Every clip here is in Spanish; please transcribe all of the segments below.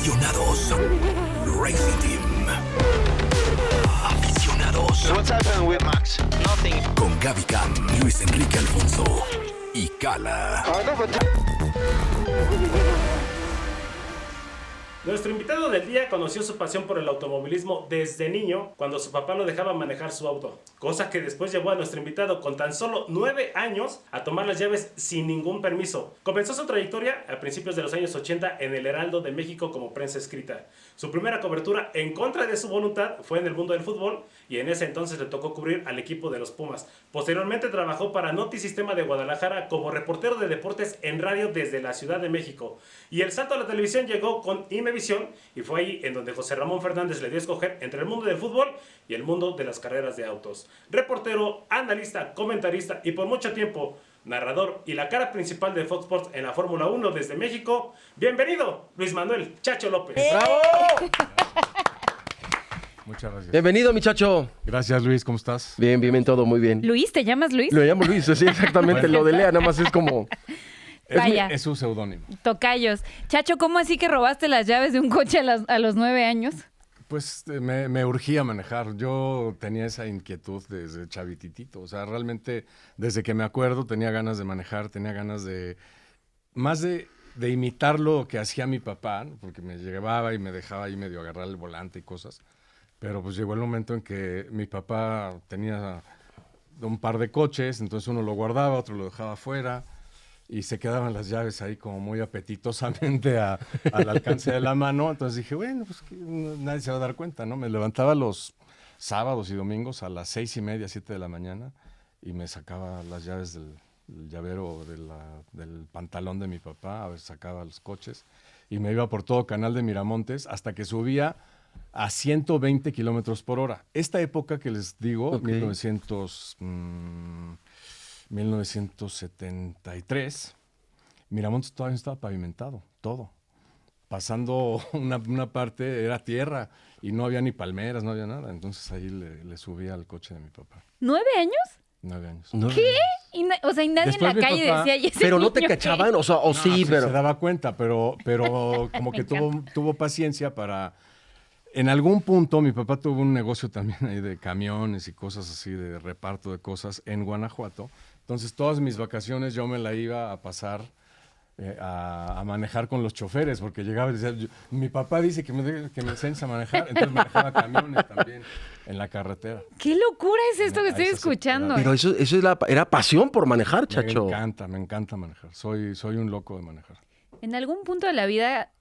Aficionados. Racing Team. Aficionados. What's happening with Max? Nothing. Con Gaby Cam, Luis Enrique Alfonso y Cala. Nuestro invitado del día conoció su pasión por el automovilismo desde niño, cuando su papá lo dejaba manejar su auto, cosa que después llevó a nuestro invitado con tan solo 9 años a tomar las llaves sin ningún permiso. Comenzó su trayectoria a principios de los años 80 en el Heraldo de México como prensa escrita. Su primera cobertura en contra de su voluntad fue en el mundo del fútbol y en ese entonces le tocó cubrir al equipo de los Pumas. Posteriormente trabajó para Notisistema de Guadalajara como reportero de deportes en radio desde la Ciudad de México. Y el salto a la televisión llegó con Imevisión y fue ahí en donde José Ramón Fernández le dio a escoger entre el mundo del fútbol y el mundo de las carreras de autos. Reportero, analista, comentarista y por mucho tiempo narrador y la cara principal de Fox Sports en la Fórmula 1 desde México. Bienvenido, Luis Manuel Chacho López. ¡Bravo! Muchas gracias. Bienvenido, muchacho. Gracias, Luis, ¿cómo estás? Bien, bien, todo muy bien. Luis, ¿te llamas Luis? Lo llamo Luis, sí, exactamente. Bueno. Lo de Lea, nada más es como... Vaya. Es su seudónimo. Tocayos. Chacho, ¿cómo así que robaste las llaves de un coche a los 9 años? Pues me urgía manejar. Yo tenía esa inquietud desde chavititito. O sea, realmente desde que me acuerdo tenía ganas de manejar, tenía ganas de... Más de imitar lo que hacía mi papá, ¿no? Porque me llevaba y me dejaba ahí medio agarrar el volante y cosas. Pero pues llegó el momento en que mi papá tenía un par de coches, entonces uno lo guardaba, otro lo dejaba afuera y se quedaban las llaves ahí como muy apetitosamente al alcance de la mano. Entonces dije, bueno, pues que nadie se va a dar cuenta, ¿no? Me levantaba los sábados y domingos a las 6:30, 7 de la mañana y me sacaba las llaves del llavero del pantalón de mi papá, a ver, sacaba los coches y me iba por todo Canal de Miramontes hasta que subía a 120 kilómetros por hora. Esta época que les digo, Okay. 1973, Miramontes todavía no estaba pavimentado, todo. Pasando una parte era tierra y no había ni palmeras, no había nada. Entonces ahí le subía al coche de mi papá. ¿9 años? 9 años. No. ¿Qué? Y nadie Después en mi la calle papá- decía, ¿y ese Pero no te niño qué?" cachaban, o sea, o sí, pues, pero... se daba cuenta, pero como que Me tuvo paciencia para... En algún punto mi papá tuvo un negocio también ahí de camiones y cosas así, de reparto de cosas en Guanajuato. Entonces todas mis vacaciones yo me la iba a pasar a manejar con los choferes, porque llegaba y decía, mi papá dice que me enseñes a manejar, entonces manejaba camiones también en la carretera. ¡Qué locura es esto que A estoy eso se escuchando! Pero eso era pasión por manejar, chacho. Me encanta manejar, soy un loco de manejar. ¿En algún punto de la vida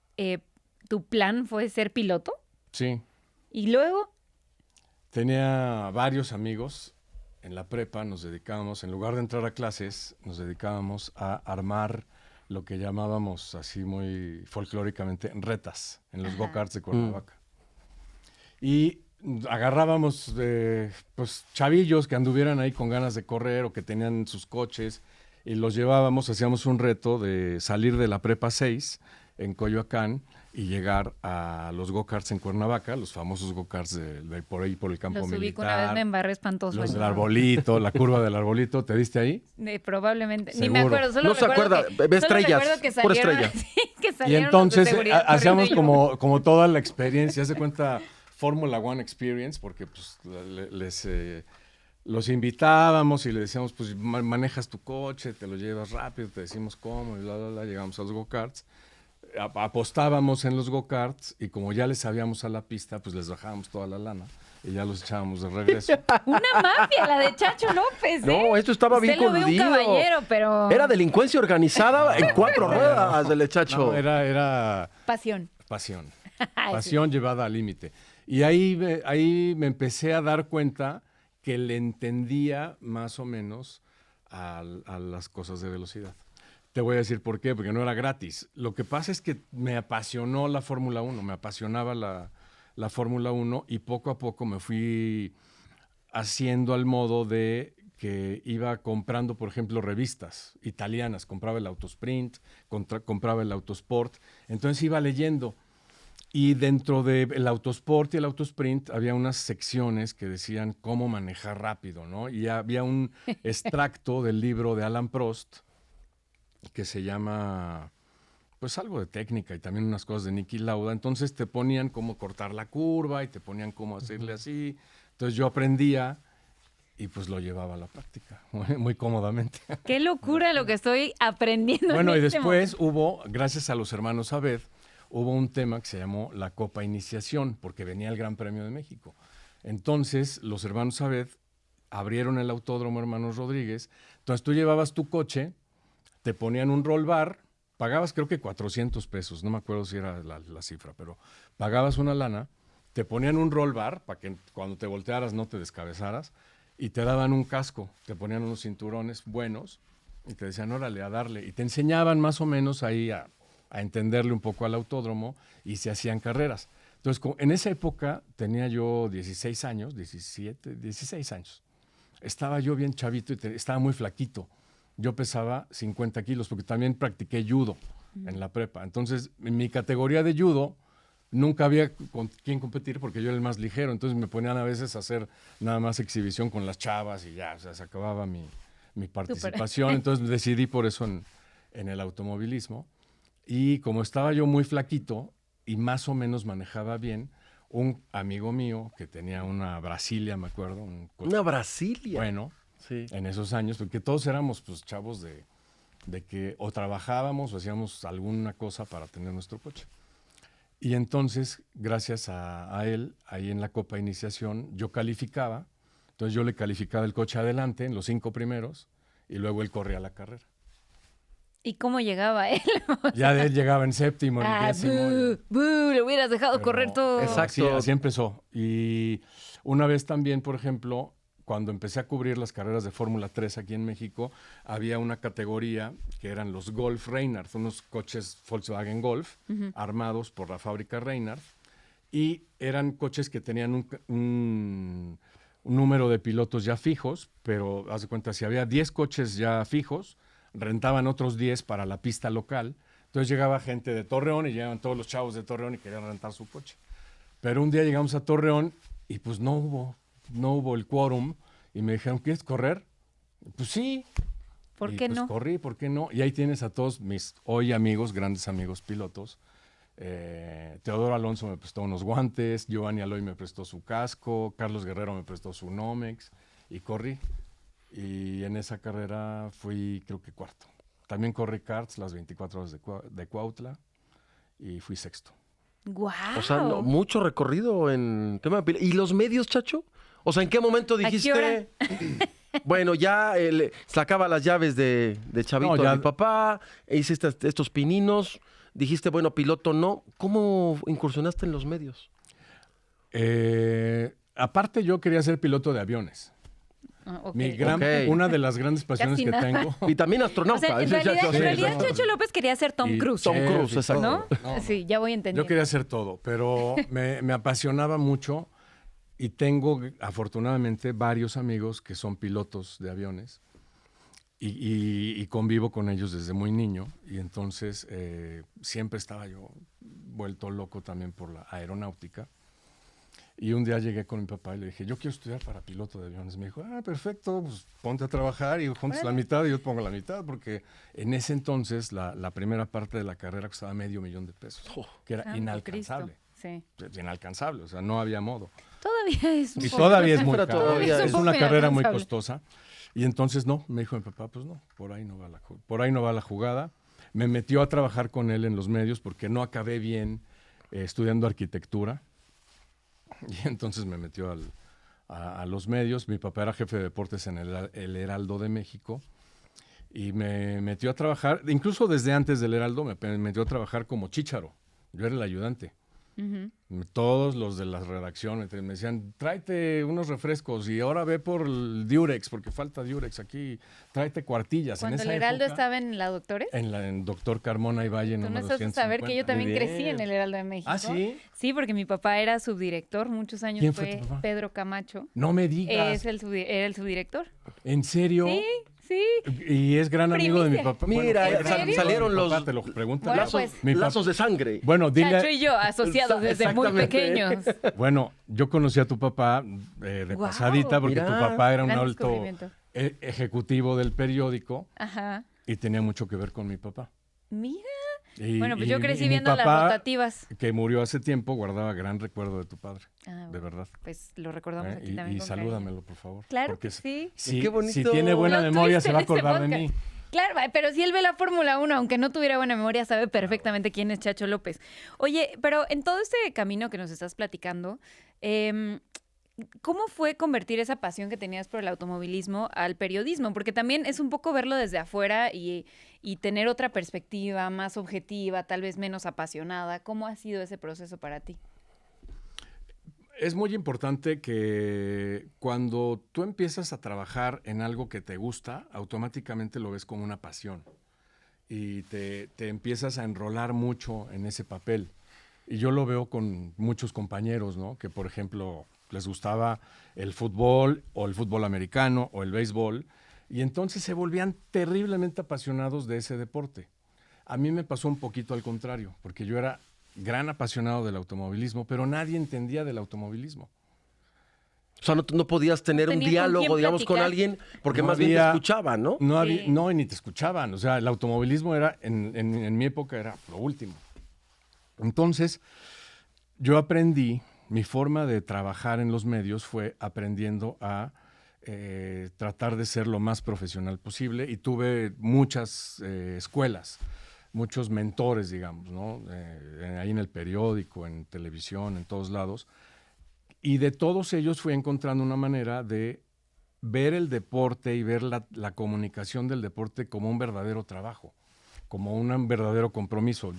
tu plan fue ser piloto? Sí. ¿Y luego? Tenía varios amigos en la prepa, nos dedicábamos, en lugar de entrar a clases, nos dedicábamos a armar lo que llamábamos así muy folclóricamente retas en los go-karts de Cuernavaca. Y agarrábamos pues chavillos que anduvieran ahí con ganas de correr o que tenían sus coches y los llevábamos, hacíamos un reto de salir de la prepa 6 en Coyoacán y llegar a los go-karts en Cuernavaca, los famosos go-karts por ahí por el campo Los subí militar. una vez, me embarré espantoso. Los del ¿no? arbolito, la curva del arbolito, ¿te diste ahí? Probablemente. Ni me Seguro. acuerdo, solo No se recuerdo acuerda, que, ve solo estrellas, recuerdo que pura salieron, estrella. sí, que Y salieron entonces los de seguridad hacíamos corriendo y yo, como toda la experiencia, haz de cuenta Fórmula One Experience, porque pues los invitábamos y le decíamos, pues manejas tu coche, te lo llevas rápido, te decimos cómo, y bla, bla, bla, llegamos a los go-karts. Apostábamos en los go-karts y como ya les sabíamos a la pista, pues les bajábamos toda la lana y ya los echábamos de regreso. Una mafia, la de Chacho López, ¿eh? No, esto estaba bien Usted lo ve un coludido. caballero, pero... Era delincuencia organizada en 4 ruedas del chacho. No, era Pasión. pasión. Ay, Pasión llevada al límite. Y ahí me empecé a dar cuenta que le entendía más o menos a las cosas de velocidad. Te voy a decir por qué, porque no era gratis. Lo que pasa es que me apasionó la Fórmula 1, me apasionaba la Fórmula 1 y poco a poco me fui haciendo al modo de que iba comprando, por ejemplo, revistas italianas. Compraba el Autosprint, compraba el Autosport. Entonces iba leyendo. Y dentro del Autosport y el Autosprint había unas secciones que decían cómo manejar rápido, ¿no? Y había un extracto del libro de Alan Prost que se llama pues algo de técnica y también unas cosas de Niki Lauda. Entonces te ponían cómo cortar la curva y te ponían cómo hacerle así. Entonces yo aprendía y pues lo llevaba a la práctica, muy cómodamente. Qué locura lo que estoy aprendiendo. Bueno, en y este después hubo, gracias a los hermanos Saavedra, hubo un tema que se llamó la Copa Iniciación, porque venía el Gran Premio de México. Entonces, los hermanos Saavedra abrieron el Autódromo Hermanos Rodríguez. Entonces, tú llevabas tu coche, te ponían un roll bar, pagabas creo que 400 pesos, no me acuerdo si era la cifra, pero pagabas una lana, te ponían un roll bar para que cuando te voltearas no te descabezaras y te daban un casco, te ponían unos cinturones buenos y te decían, órale, a darle. Y te enseñaban más o menos ahí a entenderle un poco al autódromo y se hacían carreras. Entonces, en esa época tenía yo 16 años, 16 años. Estaba yo bien chavito y estaba muy flaquito. Yo pesaba 50 kilos porque también practiqué judo en la prepa. Entonces, en mi categoría de judo nunca había con quién competir porque yo era el más ligero. Entonces me ponían a veces a hacer nada más exhibición con las chavas y ya, o sea, se acababa mi participación. Entonces decidí por eso en el automovilismo. Y como estaba yo muy flaquito y más o menos manejaba bien, un amigo mío que tenía una Brasilia, me acuerdo. Una Brasilia. Bueno, Sí. en esos años, porque todos éramos pues chavos de que o trabajábamos o hacíamos alguna cosa para tener nuestro coche. Y entonces, gracias a él, ahí en la Copa Iniciación, yo calificaba. Entonces yo le calificaba el coche adelante en los 5 primeros y luego él corría la carrera. ¿Y cómo llegaba él? Ya de él llegaba en séptimo, en décimo. Le hubieras dejado correr todo. Exacto. Así empezó. Y una vez también, por ejemplo, cuando empecé a cubrir las carreras de Fórmula 3 aquí en México, había una categoría que eran los Golf Reynard, unos coches Volkswagen Golf armados por la fábrica Reynard, y eran coches que tenían un número de pilotos ya fijos, pero haz de cuenta, si había 10 coches ya fijos, rentaban otros 10 para la pista local. Entonces llegaba gente de Torreón y llegaban todos los chavos de Torreón y querían rentar su coche. Pero un día llegamos a Torreón y pues no hubo el quórum y me dijeron, ¿quieres correr? Pues sí. ¿Por Y qué pues no? corrí, ¿por qué no? Y ahí tienes a todos mis hoy amigos, grandes amigos pilotos. Teodoro Alonso me prestó unos guantes, Giovanni Aloy me prestó su casco, Carlos Guerrero me prestó su Nomex y corrí. Y en esa carrera fui creo que cuarto. También corrí karts las 24 horas de Cuautla y fui sexto. ¡Guau! O sea, mucho recorrido en tema de ¿Y los medios, Chacho? O sea, ¿en qué momento ¿A qué hora? dijiste? Bueno, ya sacaba las llaves de chavito No, ya- de mi papá, hiciste estos pininos, dijiste, bueno, piloto no. ¿Cómo incursionaste en los medios? Aparte yo quería ser piloto de aviones. Ah, ok. Ok. Una de las grandes pasiones Casi que nada. tengo. Y también O astronauta. sea, en Ese realidad, Chacho, en sí, realidad sí. Chacho López quería ser Tom Y Cruise, Tom chef Cruise, y exacto. ¿no? No. Sí, ya voy entendiendo. Yo quería hacer todo, pero me apasionaba mucho y tengo afortunadamente varios amigos que son pilotos de aviones y convivo con ellos desde muy niño y entonces siempre estaba yo vuelto loco también por la aeronáutica. Y un día llegué con mi papá y le dije, yo quiero estudiar para piloto de aviones. Me dijo, perfecto, pues ponte a trabajar y juntas la mitad y yo pongo la mitad, porque en ese entonces la primera parte de la carrera costaba $500,000 de pesos, que era Santo inalcanzable. Cristo. Sí. Inalcanzable, o sea, no había modo. Todavía es un Y poco- todavía es muy Pero caro. todavía Es es un una poco carrera muy inalcanzable. costosa. Y entonces no, me dijo mi papá, pues no, por ahí no va la jugada. Me metió a trabajar con él en los medios porque no acabé bien estudiando arquitectura. Y entonces me metió a los medios. Mi papá era jefe de deportes en el Heraldo de México. Y me metió a trabajar, incluso desde antes del Heraldo, me metió a trabajar como chícharo. Yo era el ayudante. Todos los de la redacción me decían, tráete unos refrescos y ahora ve por el Durex, porque falta Durex aquí, tráete cuartillas. Cuando en el esa Heraldo época, estaba en la Doctores. en Doctor Carmona y Valle, Tú no número estás a saber que yo 150. también Muy crecí bien. en el Heraldo de México. ¿Ah, sí? Sí, porque mi papá era subdirector, muchos años ¿Quién fue fue tu papá? Pedro Camacho. No me digas. Era el subdirector. ¿En serio? Sí, sí. Y es gran amigo de mi Primicia. papá. Mira, fue ¿en gran amigo salieron de mi papá, los- te lo pregunto. Bueno, lazos, pues. Mi papá- lazos de sangre. Bueno, Chacho y yo, asociados desde muy Exactamente. pequeños. Bueno, yo conocí a tu papá de Guau. pasadita porque Mira, tu papá era un gran alto descubrimiento. ejecutivo del periódico Ajá. y tenía mucho que ver con mi papá. Mira. Bueno, pues yo crecí mi viendo las papá, rotativas. que murió hace tiempo, guardaba gran recuerdo de tu padre, Ah, de bueno, verdad. pues lo recordamos aquí también Y con cariño. salúdamelo, por favor. Claro porque que sí. Si, Qué bonito. si tiene buena Plot memoria, twist se va a en este acordar de podcast. mí. Claro, pero si él ve la Fórmula 1, aunque no tuviera buena memoria, sabe perfectamente quién es Chacho López. Oye, pero en todo este camino que nos estás platicando, ¿cómo fue convertir esa pasión que tenías por el automovilismo al periodismo? Porque también es un poco verlo desde afuera y tener otra perspectiva más objetiva, tal vez menos apasionada. ¿Cómo ha sido ese proceso para ti? Es muy importante que cuando tú empiezas a trabajar en algo que te gusta, automáticamente lo ves como una pasión y te empiezas a enrolar mucho en ese papel. Y yo lo veo con muchos compañeros, ¿no? Que, por ejemplo, les gustaba el fútbol o el fútbol americano o el béisbol y entonces se volvían terriblemente apasionados de ese deporte. A mí me pasó un poquito al contrario, porque yo era gran apasionado del automovilismo, pero nadie entendía del automovilismo. O sea, no podías tener un tenía con diálogo, quién digamos, con platicar. alguien, porque No más bien te había- escuchaban, ¿no? No, había, Sí. no, y ni te escuchaban. O sea, el automovilismo era, en mi época, era lo último. Entonces, yo aprendí, mi forma de trabajar en los medios fue aprendiendo a tratar de ser lo más profesional posible y tuve muchas escuelas, muchos mentores, digamos, ¿no? Ahí en el periódico, en televisión, en todos lados. Y de todos ellos fui encontrando una manera de ver el deporte y ver la comunicación del deporte como un verdadero trabajo, como un verdadero compromiso.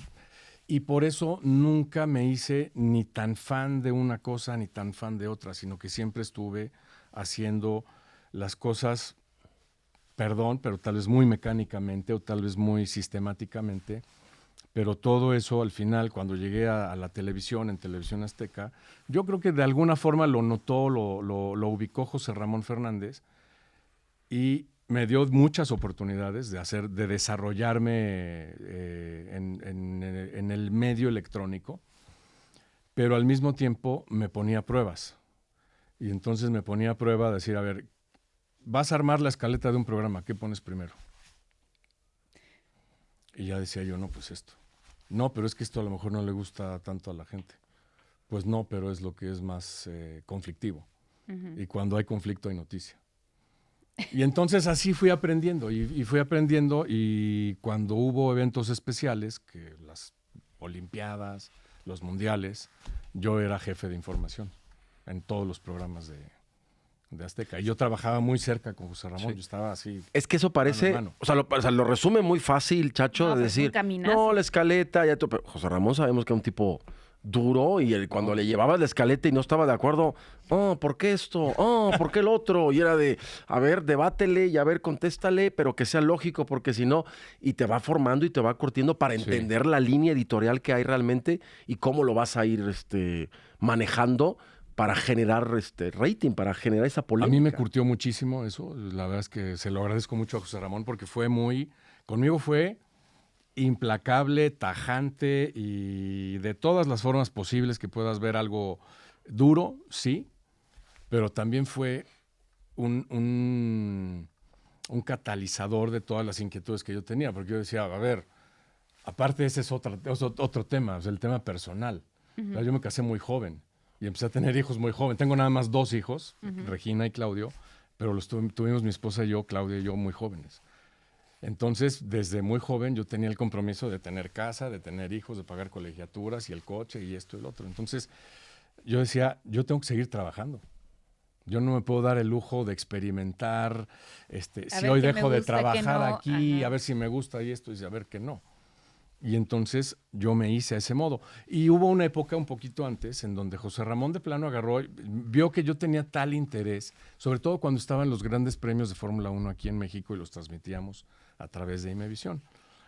Y por eso nunca me hice ni tan fan de una cosa ni tan fan de otra, sino que siempre estuve haciendo las cosas, perdón, pero tal vez muy mecánicamente o tal vez muy sistemáticamente. Pero todo eso al final, cuando llegué a la televisión, en Televisión Azteca, yo creo que de alguna forma lo notó, lo ubicó José Ramón Fernández y me dio muchas oportunidades de desarrollarme en el medio electrónico, pero al mismo tiempo me ponía pruebas. Y entonces me ponía a prueba de decir, a ver, vas a armar la escaleta de un programa, ¿qué pones primero? Y ya decía yo, no, pues esto. No, pero es que esto a lo mejor no le gusta tanto a la gente. Pues no, pero es lo que es más conflictivo. Y cuando hay conflicto hay noticia. Y entonces así fui aprendiendo y fui aprendiendo y cuando hubo eventos especiales, que las Olimpiadas, los Mundiales, yo era jefe de información en todos los programas de Azteca. Y yo trabajaba muy cerca con José Ramón, yo estaba así. Es que eso parece, mano. o sea, lo resume muy fácil, Chacho, No, de pero es un decir, caminazo. no, la escaleta, ya pero José Ramón sabemos que era un tipo duro y cuando le llevabas la escaleta y no estaba de acuerdo, ¿por qué esto? ¿Por qué el otro? Y era de, a ver, debátele y a ver, contéstale, pero que sea lógico, porque si no, y te va formando y te va curtiendo para entender la línea editorial que hay realmente y cómo lo vas a ir manejando para generar rating, para generar esa A polémica. mí me curtió muchísimo eso. La verdad es que se lo agradezco mucho a José Ramón porque conmigo fue implacable, tajante y de todas las formas posibles que puedas ver algo duro, sí, pero también fue un catalizador de todas las inquietudes que yo tenía, porque yo decía, a ver, aparte ese es otro tema, o sea, el tema personal. O sea, yo me casé muy joven y empecé a tener hijos muy joven. Tengo nada más 2 hijos, Regina y Claudio, pero los tuvimos mi esposa y yo, Claudia y yo, muy jóvenes. Entonces, desde muy joven yo tenía el compromiso de tener casa, de tener hijos, de pagar colegiaturas y el coche y esto y el otro. Entonces, yo decía, yo tengo que seguir trabajando. Yo no me puedo dar el lujo de experimentar, si ver hoy qué me dejo de gusta, qué trabajar no, aquí, ajá. a ver si me gusta y esto, y a ver qué no. Y entonces yo me hice a ese modo. Y hubo una época un poquito antes en donde José Ramón de plano agarró, vio que yo tenía tal interés, sobre todo cuando estaban los grandes premios de Fórmula 1 aquí en México y los transmitíamos a través de Imevisión.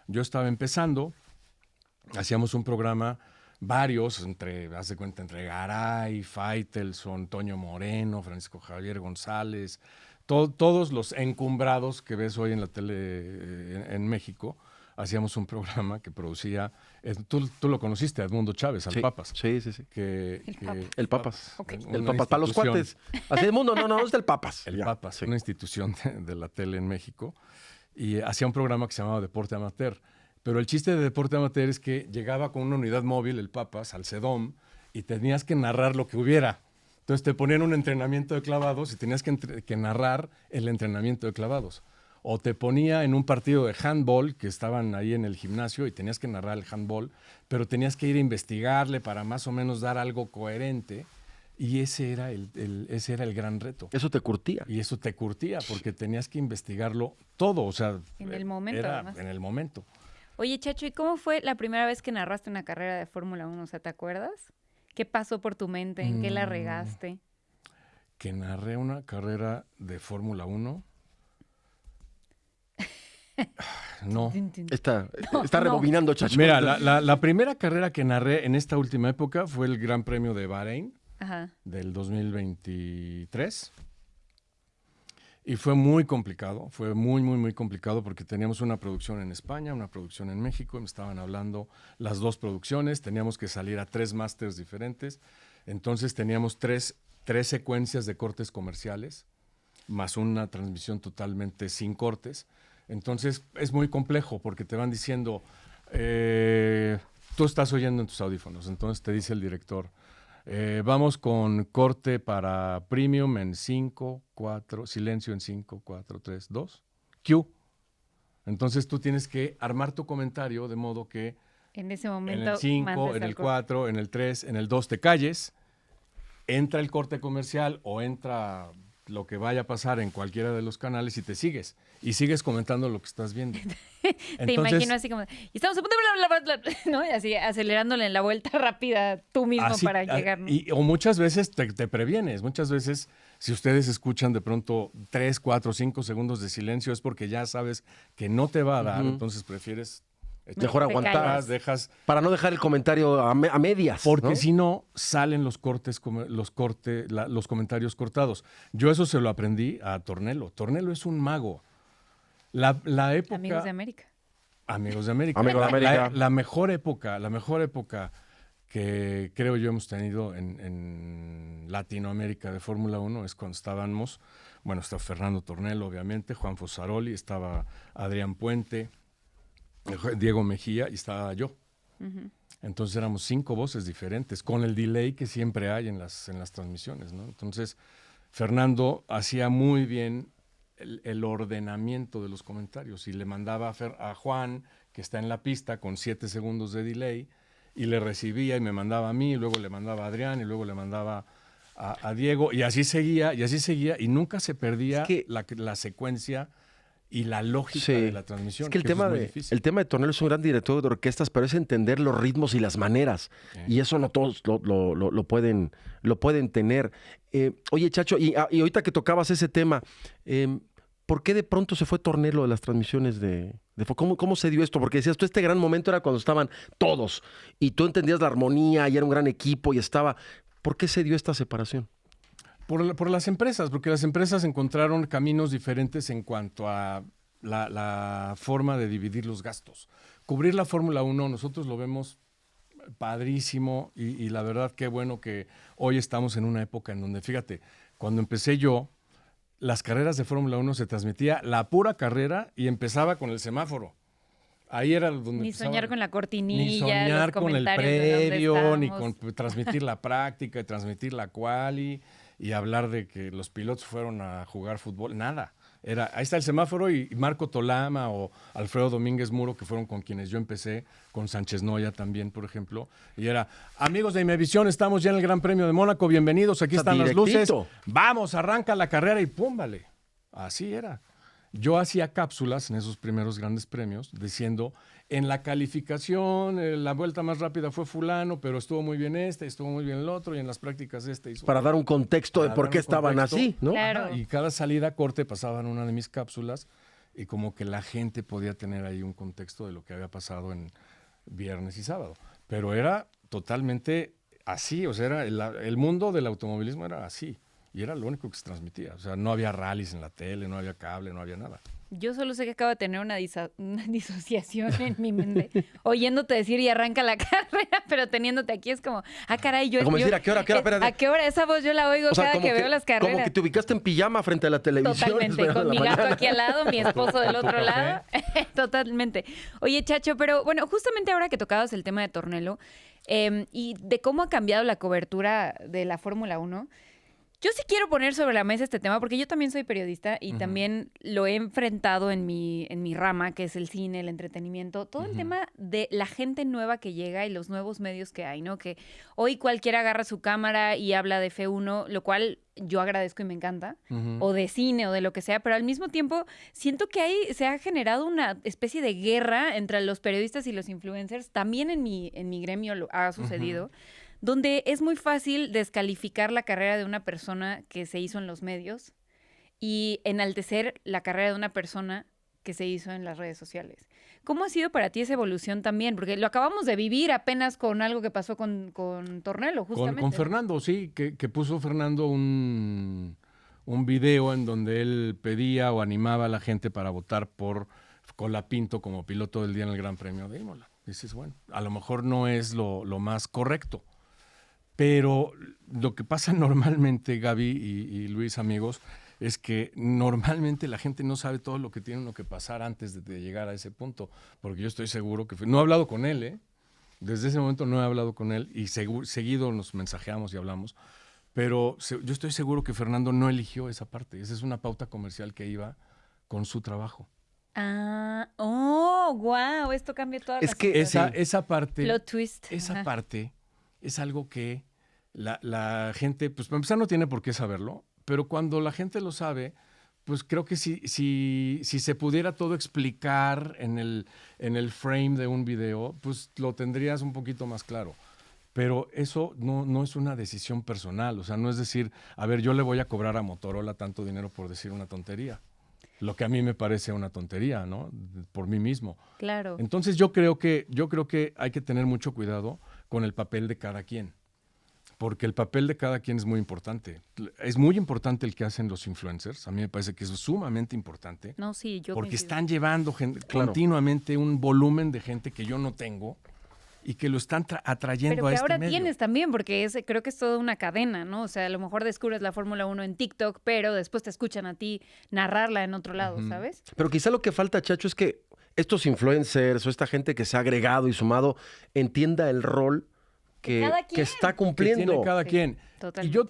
Yo estaba empezando, hacíamos un programa, varios, entre Garay, Faitelson, Toño Moreno, Francisco Javier González, todos los encumbrados que ves hoy en la tele en México. Hacíamos un programa que producía, tú lo conociste, Edmundo Chávez, al Sí, Papas. sí. El Papas. Ok. El Una Papas, para los institución. cuates. Así el mundo, no, es del Papas. El Ya, Papas, sí. una institución de la tele en México, y hacía un programa que se llamaba Deporte Amateur, Pero el chiste de deporte amateur es que llegaba con una unidad móvil, el Papa, Salcedón, y tenías que narrar lo que hubiera. Entonces te ponían un entrenamiento de clavados y tenías que narrar el entrenamiento de clavados. O te ponía en un partido de handball, que estaban ahí en el gimnasio, y tenías que narrar el handball, pero tenías que ir a investigarle para más o menos dar algo coherente. Y ese era el gran reto. Eso te curtía. Y eso te curtía, porque tenías que investigarlo todo. O sea, En el momento, era además. en el momento. Oye, Chacho, ¿y cómo fue la primera vez que narraste una carrera de Fórmula 1? O sea, ¿te acuerdas? ¿Qué pasó por tu mente? ¿En qué la regaste? Que narré una carrera de Fórmula 1. No. Está No. rebobinando, Chacho. Mira, la primera carrera que narré en esta última época fue el Gran Premio de Bahrein Ajá. del 2023. Y fue muy complicado, fue muy, muy, muy complicado porque teníamos una producción en España, una producción en México, y me estaban hablando las dos producciones, teníamos que salir a 3 másters diferentes, entonces teníamos tres secuencias de cortes comerciales, más una transmisión totalmente sin cortes. Entonces es muy complejo porque te van diciendo, tú estás oyendo en tus audífonos, entonces te dice el director, vamos con corte para premium en 5, 4, silencio en 5, 4, 3, 2, Q. Entonces tú tienes que armar tu comentario de modo que En ese en momento. el 5, mandes en al el corte. 4, en el 3, en el 2 te calles, entra el corte comercial o entra lo que vaya a pasar en cualquiera de los canales y te sigues. Y sigues comentando lo que estás viendo. Te imagino así como, y estamos a punto de bla, bla, bla, bla", ¿no? Y así acelerándole en la vuelta rápida tú mismo Así, para llegar, ¿no? o muchas veces te previenes. Muchas veces, si ustedes escuchan de pronto 3, 4, 5 segundos de silencio, es porque ya sabes que no te va a dar, entonces prefieres Mejor te aguantar. callas. dejas, Para no dejar el comentario a medias. porque ¿no? si no, salen los comentarios cortados. Yo eso se lo aprendí a Tornello. Tornello es un mago. La época... Amigos de América. Amigos de América. Amigos de América. La mejor época que creo yo hemos tenido en Latinoamérica de Fórmula 1 es cuando estábamos, bueno, estaba Fernando Tornello, obviamente, Juan Fosaroli, estaba Adrián Puente, Diego Mejía y estaba yo. Entonces éramos 5 voces diferentes, con el delay que siempre hay en las transmisiones, ¿no? Entonces, Fernando hacía muy bien el ordenamiento de los comentarios y le mandaba a Juan, que está en la pista con 7 segundos de delay, y le recibía y me mandaba a mí, y luego le mandaba a Adrián, y luego le mandaba a Diego, y así seguía, y nunca se perdía Es que- la secuencia y la lógica Sí. de la transmisión. Es que el eso tema, muy de, difícil. el tema de Tornello es un gran director de orquestas, pero es entender los ritmos y las maneras. Y eso no todos lo pueden tener. Oye, Chacho, y ahorita que tocabas ese tema, ¿por qué de pronto se fue Tornello de las transmisiones ¿Cómo se dio esto? Porque decías, tú este gran momento era cuando estaban todos y tú entendías la armonía y era un gran equipo y estaba... ¿Por qué se dio esta separación? Por las empresas, porque las empresas encontraron caminos diferentes en cuanto a la forma de dividir los gastos. Cubrir la Fórmula 1, nosotros lo vemos padrísimo y la verdad qué bueno que hoy estamos en una época en donde, fíjate, cuando empecé yo, las carreras de Fórmula 1 se transmitía la pura carrera y empezaba con el semáforo. Ahí era donde Ni empezaba. soñar con la cortinilla, Ni soñar los con el comentarios de dónde previo, ni estamos. con transmitir la práctica, y transmitir la quali y hablar de que los pilotos fueron a jugar fútbol. Nada. Ahí está el semáforo y Marco Tolama o Alfredo Domínguez Muro, que fueron con quienes yo empecé, con Sánchez Noya también, por ejemplo. Y era, amigos de Imevisión, estamos ya en el Gran Premio de Mónaco, bienvenidos, aquí Está están las luces. directito. Vamos, arranca la carrera y pum, vale. Así era. Yo hacía cápsulas en esos primeros grandes premios diciendo, en la calificación, la vuelta más rápida fue fulano, pero estuvo muy bien estuvo muy bien el otro, y en las prácticas hizo... Para dar un contexto de Para por dar qué un estaban contexto. así, ¿no? Claro. Ajá, y cada salida a corte pasaban una de mis cápsulas y como que la gente podía tener ahí un contexto de lo que había pasado en viernes y sábado. Pero era totalmente así, o sea, era el mundo del automovilismo era así. Y era lo único que se transmitía. O sea, no había rallies en la tele, no había cable, no había nada. Yo solo sé que acabo de tener una disociación en mi mente, oyéndote decir y arranca la carrera, pero teniéndote aquí es como, caray, Como decir, ¿a qué hora? Espérate. ¿A qué hora? Esa voz yo la oigo O sea, cada como que veo las carreras. Como que te ubicaste en pijama frente a la televisión. Totalmente, esperando con mi la gato mañana. aquí al lado, mi esposo del otro café. lado. Totalmente. Oye, Chacho, pero bueno, justamente ahora que tocabas el tema de Tornelo y de cómo ha cambiado la cobertura de la Fórmula 1, yo sí quiero poner sobre la mesa este tema porque yo también soy periodista y también lo he enfrentado en mi rama, que es el cine, el entretenimiento, todo el tema de la gente nueva que llega y los nuevos medios que hay, ¿no? Que hoy cualquiera agarra su cámara y habla de F1, lo cual yo agradezco y me encanta, o de cine o de lo que sea, pero al mismo tiempo siento que se ha generado una especie de guerra entre los periodistas y los influencers, también en mi gremio lo ha sucedido, donde es muy fácil descalificar la carrera de una persona que se hizo en los medios y enaltecer la carrera de una persona que se hizo en las redes sociales. ¿Cómo ha sido para ti esa evolución también? Porque lo acabamos de vivir apenas con algo que pasó con Tornelo, justamente. Con Fernando, sí, que puso Fernando un video en donde él pedía o animaba a la gente para votar por Colapinto como piloto del día en el Gran Premio de Imola. Dices, bueno, a lo mejor no es lo más correcto. Pero lo que pasa normalmente, Gaby y Luis, amigos, es que normalmente la gente no sabe todo lo que tiene uno que pasar antes de llegar a ese punto. Porque yo estoy seguro que... No he hablado con él, ¿eh? Desde ese momento no he hablado con él y seguido nos mensajeamos y hablamos. Pero yo estoy seguro que Fernando no eligió esa parte. Esa es una pauta comercial que iba con su trabajo. Wow, esto cambia toda la situación. Esa parte... Plot twist. Esa parte es algo que la gente, pues para empezar no tiene por qué saberlo, pero cuando la gente lo sabe, pues creo que si se pudiera todo explicar en el frame de un video, pues lo tendrías un poquito más claro. Pero eso no es una decisión personal, o sea, no es decir, a ver, yo le voy a cobrar a Motorola tanto dinero por decir una tontería. Lo que a mí me parece una tontería, ¿no? Por mí mismo. Claro. Entonces yo creo que hay que tener mucho cuidado con el papel de cada quien. Porque el papel de cada quien es muy importante. Es muy importante el que hacen los influencers. A mí me parece que eso es sumamente importante. No, sí, yo porque coincido. están llevando continuamente un volumen de gente que yo no tengo y que lo están atrayendo pero a que este ahora medio. tienes también, porque creo que es toda una cadena, ¿no? O sea, a lo mejor descubres la Fórmula 1 en TikTok, pero después te escuchan a ti narrarla en otro lado, ¿sabes? Pero quizá lo que falta, Chacho, es que estos influencers o esta gente que se ha agregado y sumado entienda el rol que está cumpliendo. Que tiene cada quien. Totalmente. Y yo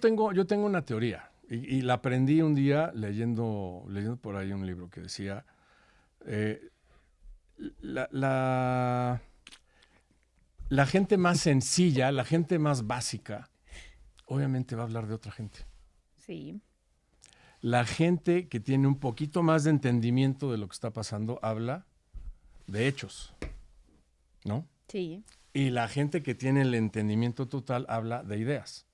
tengo una teoría, y la aprendí un día leyendo por ahí un libro que decía, la gente más sencilla, la gente más básica, obviamente va a hablar de otra gente. Sí. La gente que tiene un poquito más de entendimiento de lo que está pasando habla de hechos, ¿no? Sí. Y la gente que tiene el entendimiento total habla de ideas.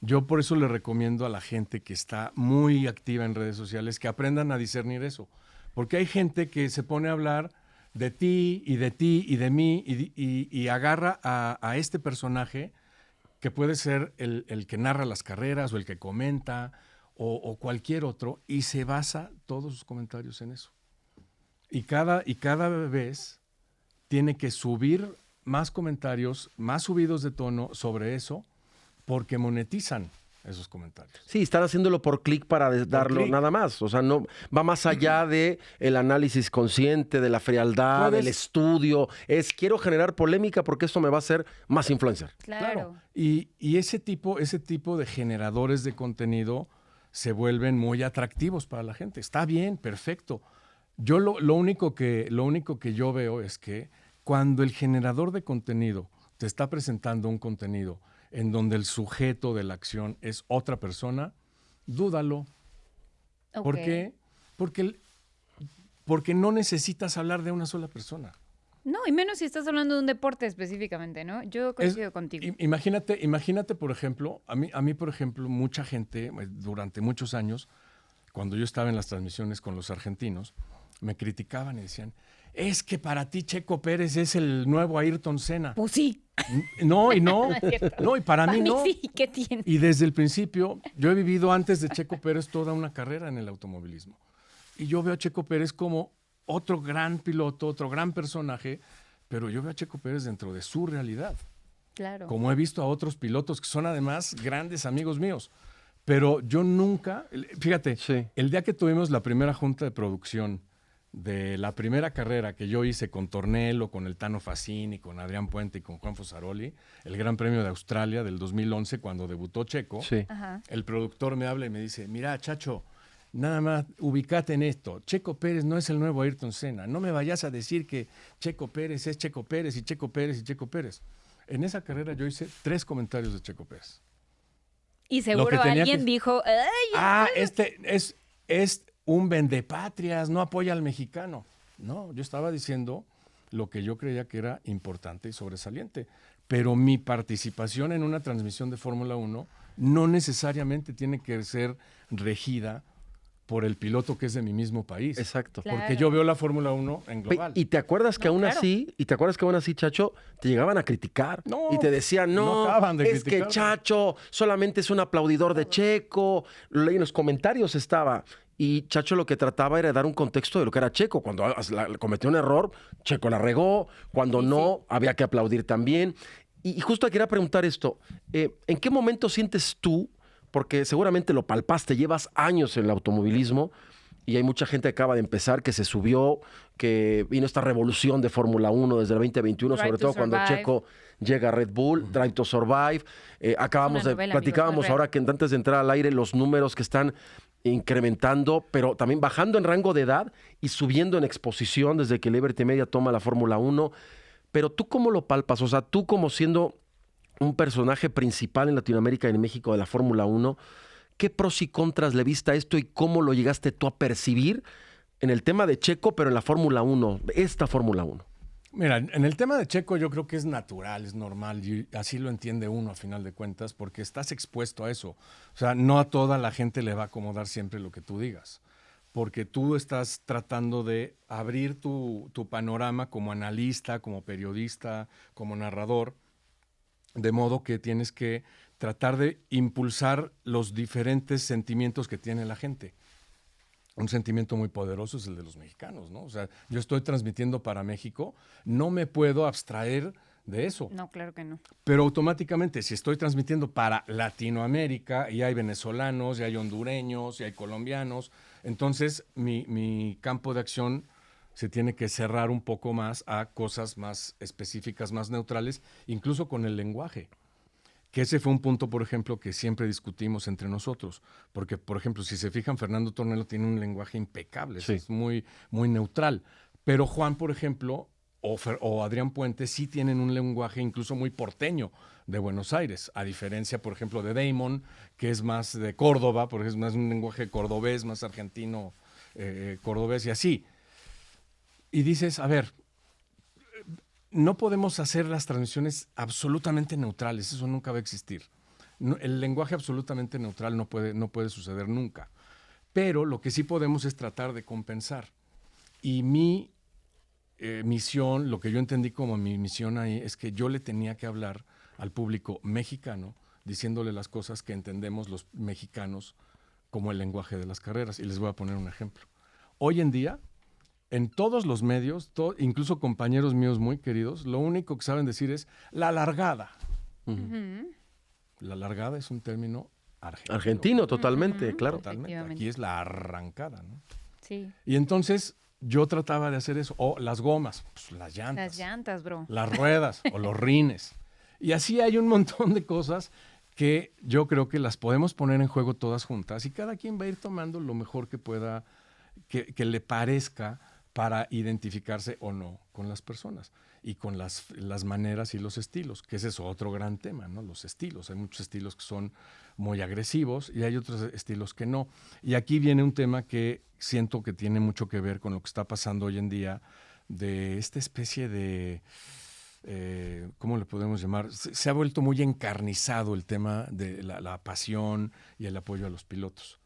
Yo por eso le recomiendo a la gente que está muy activa en redes sociales que aprendan a discernir eso. Porque hay gente que se pone a hablar de ti y de mí y agarra a este personaje que puede ser el que narra las carreras o el que comenta o cualquier otro y se basa todos sus comentarios en eso. Y cada vez tiene que subir más comentarios, más subidos de tono sobre eso, porque monetizan esos comentarios. Sí, están haciéndolo por clic para darlo clic. nada más. O sea, no va más allá de el análisis consciente, de la frialdad, del estudio. Quiero generar polémica porque esto me va a hacer más influencer. Claro. Y ese tipo de generadores de contenido se vuelven muy atractivos para la gente. Está bien, perfecto. Yo lo único que yo veo es que cuando el generador de contenido te está presentando un contenido en donde el sujeto de la acción es otra persona, dúdalo. Ok. ¿Por qué? Porque no necesitas hablar de una sola persona. No, y menos si estás hablando de un deporte específicamente, ¿no? Yo coincido contigo. Imagínate, por ejemplo, a mí, por ejemplo, mucha gente, durante muchos años, cuando yo estaba en las transmisiones con los argentinos, me criticaban y decían, es que para ti Checo Pérez es el nuevo Ayrton Senna. Pues sí. No, y No es cierto. no, y para mí no. sí, ¿qué tiene? Y desde el principio, yo he vivido antes de Checo Pérez toda una carrera en el automovilismo. Y yo veo a Checo Pérez como otro gran piloto, otro gran personaje, pero yo veo a Checo Pérez dentro de su realidad. Claro. Como he visto a otros pilotos que son además grandes amigos míos. Pero yo nunca, fíjate, Sí. el día que tuvimos la primera junta de producción de la primera carrera que yo hice con Tornello, con el Tano Facini, con Adrián Puente y con Juan Fosaroli, el Gran Premio de Australia del 2011, cuando debutó Checo, Sí. Ajá. el productor me habla y me dice, mira, Chacho, nada más ubicate en esto. Checo Pérez no es el nuevo Ayrton Senna. No me vayas a decir que Checo Pérez es Checo Pérez y Checo Pérez y Checo Pérez. En esa carrera yo hice 3 comentarios de Checo Pérez. Y Lo seguro que tenía alguien que- dijo, ¡ay! Este es un vendepatrias, no apoya al mexicano. No, yo estaba diciendo lo que yo creía que era importante y sobresaliente. Pero mi participación en una transmisión de Fórmula 1 no necesariamente tiene que ser regida por el piloto que es de mi mismo país. Exacto. Claro. Porque yo veo la Fórmula 1 en global. Y te acuerdas que No, aún claro. así, Chacho, te llegaban a criticar. No, y te decían, no acaban de es criticar. que Chacho solamente es un aplaudidor de Checo. Lo leí en los comentarios estaba. Y Chacho lo que trataba era dar un contexto de lo que era Checo. Cuando cometió un error, Checo la regó. Cuando Sí, no, había que aplaudir también. Y justo quería preguntar esto. ¿En qué momento sientes tú, porque seguramente lo palpaste, llevas años en el automovilismo, y hay mucha gente que acaba de empezar, que se subió, que vino esta revolución de Fórmula 1 desde el 2021, Drive sobre to todo cuando Survive. Checo llega a Red Bull, Drive to Survive. Acabamos Es una de, novela, platicábamos amigos, no es ahora que antes de entrar al aire, los números que están incrementando, pero también bajando en rango de edad y subiendo en exposición desde que Liberty Media toma la Fórmula 1. Pero tú, ¿cómo lo palpas? O sea, tú como siendo un personaje principal en Latinoamérica y en México de la Fórmula 1, ¿qué pros y contras le viste a esto y cómo lo llegaste tú a percibir en el tema de Checo, pero en la Fórmula 1, esta Fórmula 1? Mira, en el tema de Checo yo creo que es natural, es normal, y así lo entiende uno a final de cuentas, porque estás expuesto a eso. O sea, no a toda la gente le va a acomodar siempre lo que tú digas, porque tú estás tratando de abrir tu panorama como analista, como periodista, como narrador, de modo que tienes que tratar de impulsar los diferentes sentimientos que tiene la gente. Un sentimiento muy poderoso es el de los mexicanos, ¿no? O sea, yo estoy transmitiendo para México, no me puedo abstraer de eso. No, claro que no. Pero automáticamente, si estoy transmitiendo para Latinoamérica, y hay venezolanos, y hay hondureños, y hay colombianos, entonces mi campo de acción se tiene que cerrar un poco más a cosas más específicas, más neutrales, incluso con el lenguaje. Que ese fue un punto, por ejemplo, que siempre discutimos entre nosotros. Porque, por ejemplo, si se fijan, Fernando Tornello tiene un lenguaje impecable, Sí. es muy, muy neutral. Pero Juan, por ejemplo, o Adrián Puente sí tienen un lenguaje incluso muy porteño de Buenos Aires, a diferencia, por ejemplo, de Damon, que es más de Córdoba, porque es más un lenguaje cordobés, más argentino, cordobés y así. Y dices, a ver, no podemos hacer las transmisiones absolutamente neutrales, eso nunca va a existir. El lenguaje absolutamente neutral no puede suceder nunca. Pero lo que sí podemos es tratar de compensar. Y mi misión, lo que yo entendí como mi misión ahí, es que yo le tenía que hablar al público mexicano, diciéndole las cosas que entendemos los mexicanos como el lenguaje de las carreras. Y les voy a poner un ejemplo. Hoy en día, en todos los medios, incluso compañeros míos muy queridos, lo único que saben decir es la largada. La largada es un término argentino. Argentino, totalmente, claro. Totalmente. Efectivamente. Aquí es la arrancada, ¿no? Sí. Y entonces yo trataba de hacer eso. O las gomas, pues, las llantas. Las llantas, bro. Las ruedas o los rines. Y así hay un montón de cosas que yo creo que las podemos poner en juego todas juntas y cada quien va a ir tomando lo mejor que pueda, que le parezca para identificarse o no con las personas y con las maneras y los estilos, que ese es otro gran tema, ¿no? Los estilos. Hay muchos estilos que son muy agresivos y hay otros estilos que no. Y aquí viene un tema que siento que tiene mucho que ver con lo que está pasando hoy en día de esta especie de... ¿cómo le podemos llamar? Se ha vuelto muy encarnizado el tema de la pasión y el apoyo a los pilotos.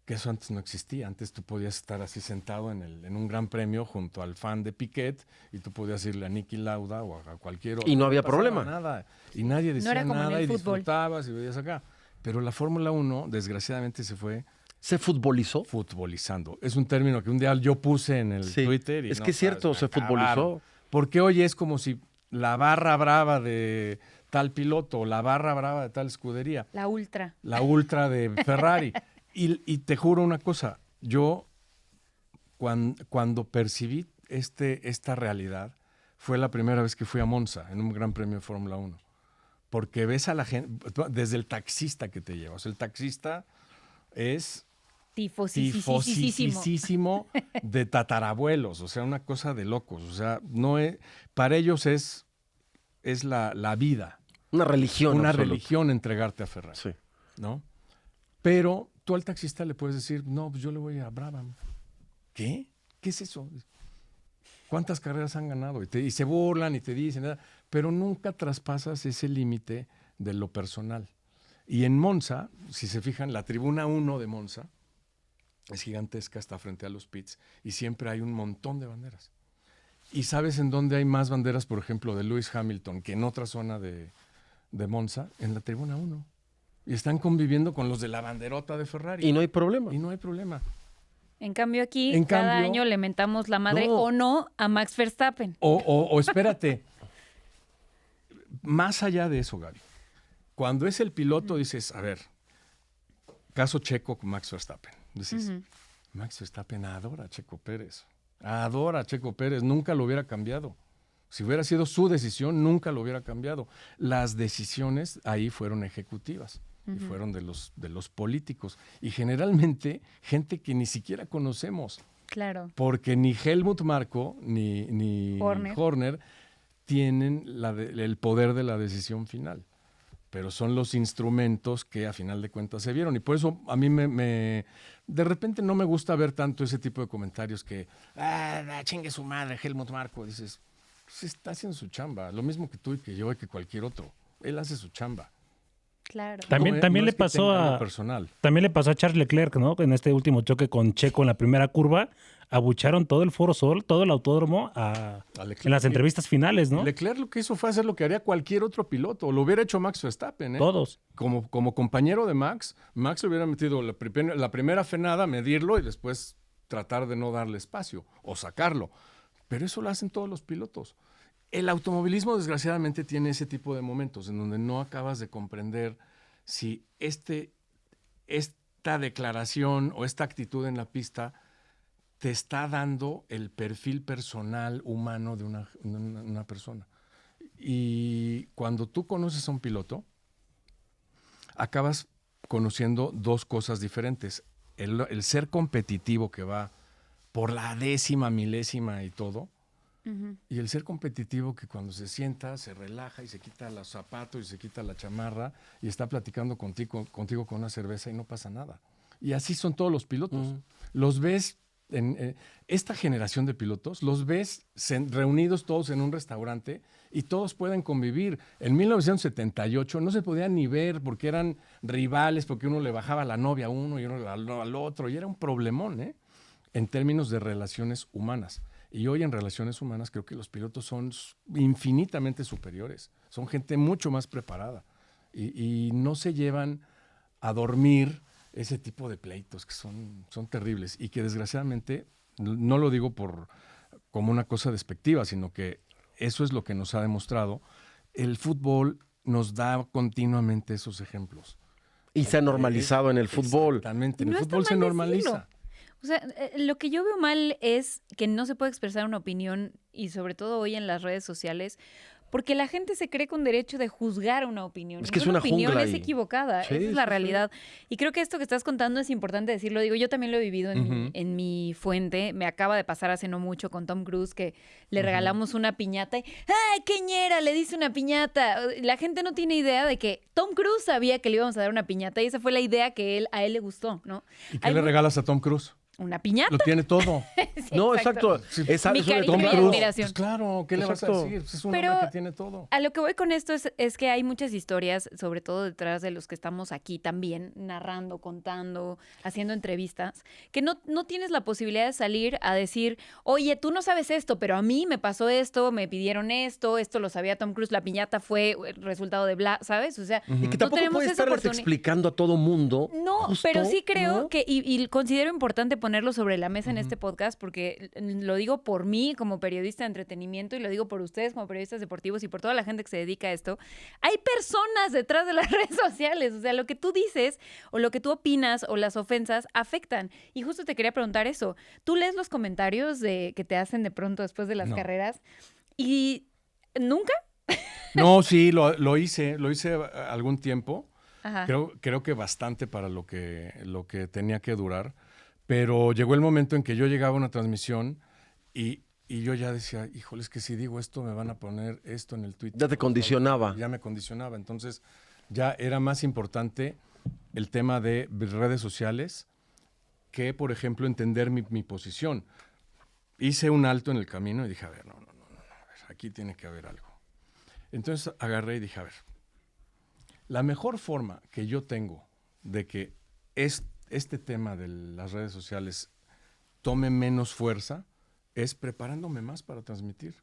Que eso antes no existía. Antes tú podías estar así sentado en un gran premio junto al fan de Piquet y tú podías irle a Niki Lauda o a cualquier otro. Y no había pasaba problema. Nada. Y nadie decía era como en nada el y fútbol. disfrutabas y veías acá. Pero la Fórmula 1, desgraciadamente, se fue ¿Se futbolizó? Futbolizando. Es un término que un día yo puse en el Sí. Twitter. Y Es no que es cierto, sabes, se me futbolizó. acabaron. Porque hoy es como si la barra brava de tal piloto o la barra brava de tal escudería, La ultra. la ultra de Ferrari. Y te juro una cosa, yo cuando percibí esta realidad, fue la primera vez que fui a Monza en un Gran Premio de Fórmula 1. Porque ves a la gente, desde el taxista que te lleva. O sea, el taxista es tifosísimo de tatarabuelos. O sea, una cosa de locos. O sea, para ellos es la vida. Una religión. Una absoluta. religión entregarte a Ferrari. Sí. ¿No? Pero tú al taxista le puedes decir, no, pues yo le voy a Brabham. ¿Qué? ¿Qué es eso? ¿Cuántas carreras han ganado? Y se burlan y te dicen, pero nunca traspasas ese límite de lo personal. Y en Monza, si se fijan, la tribuna 1 de Monza es gigantesca, está frente a los pits, y siempre hay un montón de banderas. ¿Y sabes en dónde hay más banderas, por ejemplo, de Lewis Hamilton, que en otra zona de Monza? En la tribuna 1. Y están conviviendo con los de la banderota de Ferrari. Y no hay problema. Y no hay problema. En cambio aquí, En cada cambio- año le mentamos la madre No. o no a Max Verstappen. O espérate, más allá de eso, Gaby, cuando es el piloto dices, a ver, caso Checo con Max Verstappen, dices, Max Verstappen adora a Checo Pérez, nunca lo hubiera cambiado. Si hubiera sido su decisión, nunca lo hubiera cambiado. Las decisiones ahí fueron ejecutivas y fueron de los políticos. Y generalmente gente que ni siquiera conocemos. Claro. Porque ni Helmut Marko ni Horner tienen el poder de la decisión final. Pero son los instrumentos que a final de cuentas se vieron. Y por eso a mí de repente no me gusta ver tanto ese tipo de comentarios que, chingue su madre, Helmut Marko. Dices, pues está haciendo su chamba. Lo mismo que tú y que yo y que cualquier otro. Él hace su chamba. Claro. También No le es que pasó tenga algo a personal. también le pasó a Charles Leclerc, ¿no? En este último choque con Checo en la primera curva, abucharon todo el Foro Sol, todo el autódromo A Leclerc. en las entrevistas finales, ¿no? Leclerc lo que hizo fue hacer lo que haría cualquier otro piloto. Lo hubiera hecho Max Verstappen, ¿eh? Todos. Como compañero de Max le hubiera metido la primera frenada, medirlo y después tratar de no darle espacio o sacarlo. Pero eso lo hacen todos los pilotos. El automovilismo, desgraciadamente, tiene ese tipo de momentos en donde no acabas de comprender si esta declaración o esta actitud en la pista te está dando el perfil personal humano de una persona. Y cuando tú conoces a un piloto, acabas conociendo dos cosas diferentes. El ser competitivo que va por la décima, milésima y todo, y el ser competitivo que cuando se sienta, se relaja y se quita los zapatos y se quita la chamarra y está platicando contigo con una cerveza y no pasa nada. Y así son todos los pilotos. Los ves, esta generación de pilotos, los ves reunidos todos en un restaurante y todos pueden convivir. En 1978 no se podían ni ver porque eran rivales, porque uno le bajaba la novia a uno y uno al otro, y era un problemón, en términos de relaciones humanas. Y hoy en relaciones humanas creo que los pilotos son infinitamente superiores. Son gente mucho más preparada. Y no se llevan a dormir ese tipo de pleitos que son terribles. Y que desgraciadamente, no lo digo como una cosa despectiva, sino que eso es lo que nos ha demostrado. El fútbol nos da continuamente esos ejemplos. Y se ha normalizado en el fútbol. Exactamente. En No el está fútbol se mal normaliza. decirlo. O sea, lo que yo veo mal es que no se puede expresar una opinión, y sobre todo hoy en las redes sociales, porque la gente se cree con derecho de juzgar una opinión. Es que es Ninguna una opinión jungla es ahí. equivocada, Sí, esa es la sí, sí. realidad. Y creo que esto que estás contando es importante decirlo. Digo, yo también lo he vivido en mi fuente. Me acaba de pasar hace no mucho con Tom Cruise, que le regalamos una piñata y ¡ay, qué ñera! Le dice una piñata. La gente no tiene idea de que Tom Cruise sabía que le íbamos a dar una piñata y esa fue la idea que a él le gustó, ¿no? ¿Y qué le regalas a Tom Cruise? una piñata. Lo tiene todo. Sí, No, exacto. Mi Es cariño Tom y Cruise. admiración. Pues claro, ¿qué le vas a Exacto. decir? Pues es un Pero- hombre que tiene todo. A lo que voy con esto es que hay muchas historias, sobre todo detrás de los que estamos aquí también, narrando, contando, haciendo entrevistas, que no tienes la posibilidad de salir a decir, oye, tú no sabes esto, pero a mí me pasó esto, me pidieron esto lo sabía Tom Cruise, la piñata fue el resultado de bla, ¿sabes? O sea, Y que no tampoco tenemos puedes esa estarles oportunidad. explicando a todo mundo. No, justo, pero sí creo ¿no? que, y considero importante ponerlo sobre la mesa en este podcast, porque lo digo por mí como periodista de entretenimiento y lo digo por ustedes como periodistas deportivos y por toda la gente que se dedica a esto. Hay personas detrás de las redes sociales, o sea, lo que tú dices o lo que tú opinas o las ofensas afectan. Y justo te quería preguntar eso. ¿Tú lees los comentarios que te hacen de pronto después de las No. carreras? ¿Y nunca? No, sí, lo hice algún tiempo. Ajá. Creo que bastante para lo que tenía que durar. Pero llegó el momento en que yo llegaba a una transmisión y yo ya decía, híjole, es que si digo esto me van a poner esto en el Twitter. Ya te condicionaba. Ya me condicionaba. Entonces ya era más importante el tema de redes sociales que, por ejemplo, entender mi posición. Hice un alto en el camino y dije, a ver, no, a ver, aquí tiene que haber algo. Entonces agarré y dije, a ver, la mejor forma que yo tengo de que este tema de las redes sociales tome menos fuerza es preparándome más para transmitir.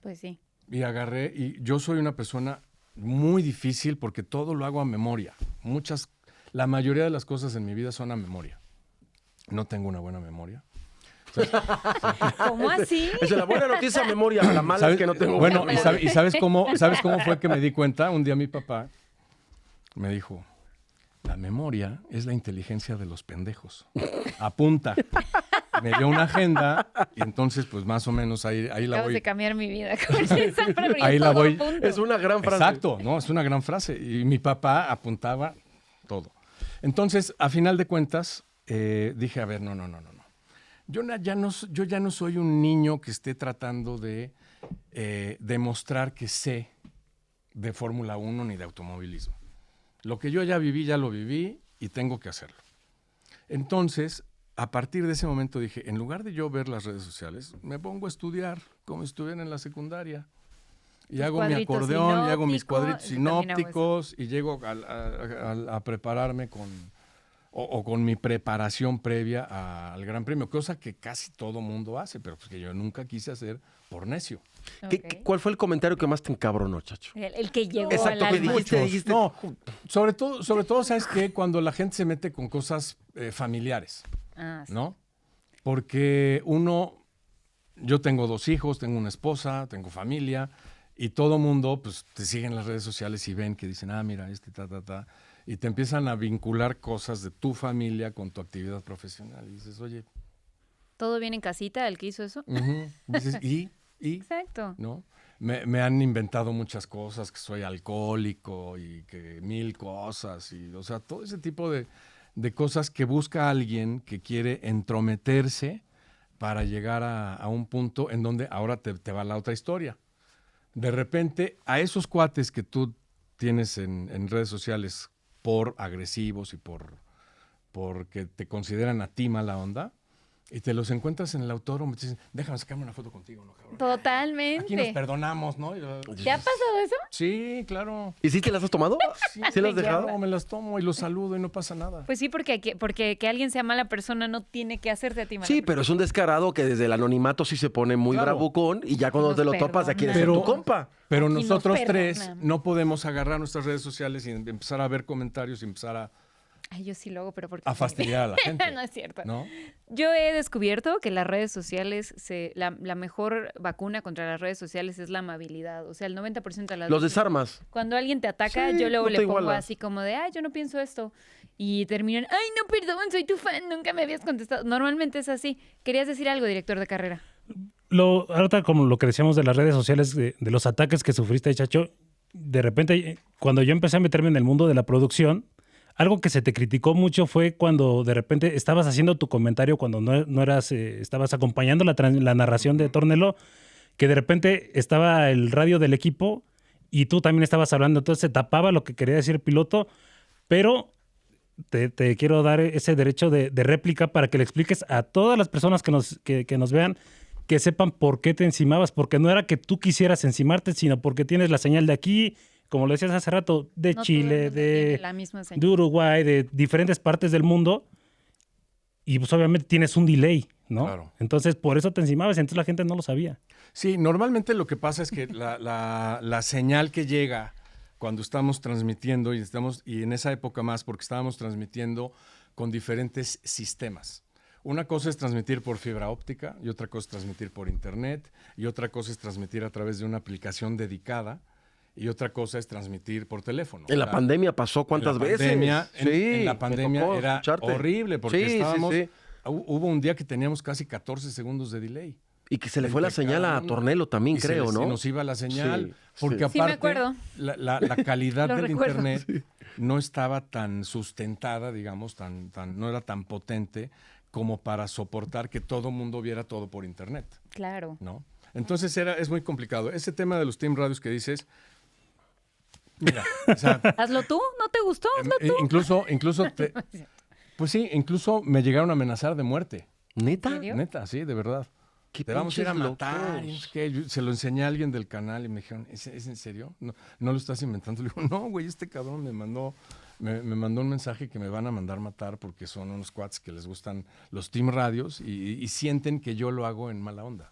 Pues sí. Y agarré, y yo soy una persona muy difícil porque todo lo hago a memoria. La mayoría de las cosas en mi vida son a memoria. No tengo una buena memoria. ¿Cómo así? Es la buena noticia, memoria. La mala es que no tengo. Bueno, ¿y sabes cómo fue que me di cuenta? Un día mi papá me dijo, la memoria es la inteligencia de los pendejos. Apunta. Me dio una agenda y entonces, pues más o menos ahí la Acabas voy. de cambiar mi vida con esa frase, Ahí la todo voy. punto. Es una gran frase. Exacto, no, es una gran frase. Y mi papá apuntaba todo. Entonces, a final de cuentas, dije, a ver, no. Yo ya no soy un niño que esté tratando de demostrar que sé de Fórmula 1 ni de automovilismo. Lo que yo ya viví, ya lo viví y tengo que hacerlo. Entonces, a partir de ese momento dije, en lugar de yo ver las redes sociales, me pongo a estudiar como si estuviera en la secundaria. Y Tus hago mi cuadritos acordeón, y hago mis sinópticos, cuadritos yo también hago eso. sinópticos y llego a prepararme con mi preparación previa al Gran Premio, cosa que casi todo mundo hace, pero pues que yo nunca quise hacer por necio. Ok. ¿Cuál fue el comentario que más te encabronó, chacho? El que llegó Exacto, al que alma. dijiste. No, sobre todo, ¿sabes qué? Cuando la gente se mete con cosas familiares, Ah, sí. ¿no? Porque yo tengo 2 hijos, tengo una esposa, tengo familia, y todo mundo, pues, te siguen en las redes sociales y ven que dicen, mira, y te empiezan a vincular cosas de tu familia con tu actividad profesional. Y dices, oye, ¿Todo bien en casita, el que hizo eso? dices, ¿y? Exacto. ¿No? Me han inventado muchas cosas, que soy alcohólico y que 1000 cosas, y, o sea, todo ese tipo de cosas que busca alguien que quiere entrometerse para llegar a un punto en donde ahora te va la otra historia. De repente, a esos cuates que tú tienes en redes sociales por agresivos y porque te consideran a ti mala onda, y te los encuentras en el autódromo y te dicen, déjame sacarme una foto contigo, ¿no, cabrón? Aquí nos Totalmente. perdonamos, ¿no? ¿Te ha pasado eso? Sí, claro. ¿Y sí te las has tomado? ¿Sí las has dejado? Claro, me las tomo y los saludo y no pasa nada. Pues sí, porque que alguien sea mala persona no tiene que hacerte a ti mala Sí, persona. pero es un descarado que desde el anonimato sí se pone muy Claro. bravucón y ya cuando Nos te lo topas ya quieres ser perdona. tu compa. Pero Aquí nos nosotros 3 perdonan. no podemos agarrar nuestras redes sociales y empezar a ver comentarios y empezar a Ay, yo sí lo hago, pero porque... a fastidiar a la gente. No es cierto. ¿No? Yo he descubierto que las redes sociales, la mejor vacuna contra las redes sociales es la amabilidad. O sea, el 90% de las Los veces, desarmas. cuando alguien te ataca, Sí, yo luego no te le pongo igualas. así como de, ay, yo no pienso esto. Y terminan, ay, no, perdón, soy tu fan, nunca me habías contestado. Normalmente es así. ¿Querías decir algo, director de carrera? Ahorita como lo que decíamos de las redes sociales, de los ataques que sufriste, Chacho, de repente, cuando yo empecé a meterme en el mundo de la producción, algo que se te criticó mucho fue cuando de repente estabas haciendo tu comentario, cuando no eras, estabas acompañando la narración de Tornelo, que de repente estaba el radio del equipo y tú también estabas hablando, entonces se tapaba lo que quería decir el piloto, pero te quiero dar ese derecho de réplica para que le expliques a todas las personas que nos vean, que sepan por qué te encimabas, porque no era que tú quisieras encimarte, sino porque tienes la señal de aquí, como lo decías hace rato, de No todo Chile, el mundo tiene de la misma señal. de Uruguay, de diferentes partes del mundo, y pues obviamente tienes un delay, ¿no? Claro. Entonces, por eso te encimabas, entonces la gente no lo sabía. Sí, normalmente lo que pasa es que la señal que llega cuando estamos transmitiendo, y en esa época más, porque estábamos transmitiendo con diferentes sistemas. Una cosa es transmitir por fibra óptica, y otra cosa es transmitir por internet, y otra cosa es transmitir a través de una aplicación dedicada, y otra cosa es transmitir por teléfono. En la pandemia pasó cuántas veces. En la me pandemia tocó era escucharte. horrible, porque Sí, sí, estábamos... sí. Hubo un día que teníamos casi 14 segundos de delay. Y que se le fue la Entre señal cada a uno. Tornelo también, Y creo, se ¿no? nos iba la señal, Sí, porque sí. Sí, me aparte acuerdo. la calidad Lo del recuerdo. internet no estaba tan sustentada, digamos, no era tan potente como para soportar que todo mundo viera todo por internet, Claro. ¿no? Entonces es muy complicado. Ese tema de los team radios que dices, mira, o sea, Hazlo tú, ¿no te gustó? Hazlo pues sí, incluso me llegaron a amenazar de muerte. ¿Neta? ¿En serio? Neta, sí, de verdad. Qué Te vamos a ir a pinches matar. locos. y no sé qué. Se lo enseñé a alguien del canal y me dijeron, ¿es en serio? No lo estás inventando. Le digo, no, güey, este cabrón me mandó un mensaje que me van a mandar matar porque son unos cuates que les gustan los team radios y sienten que yo lo hago en mala onda.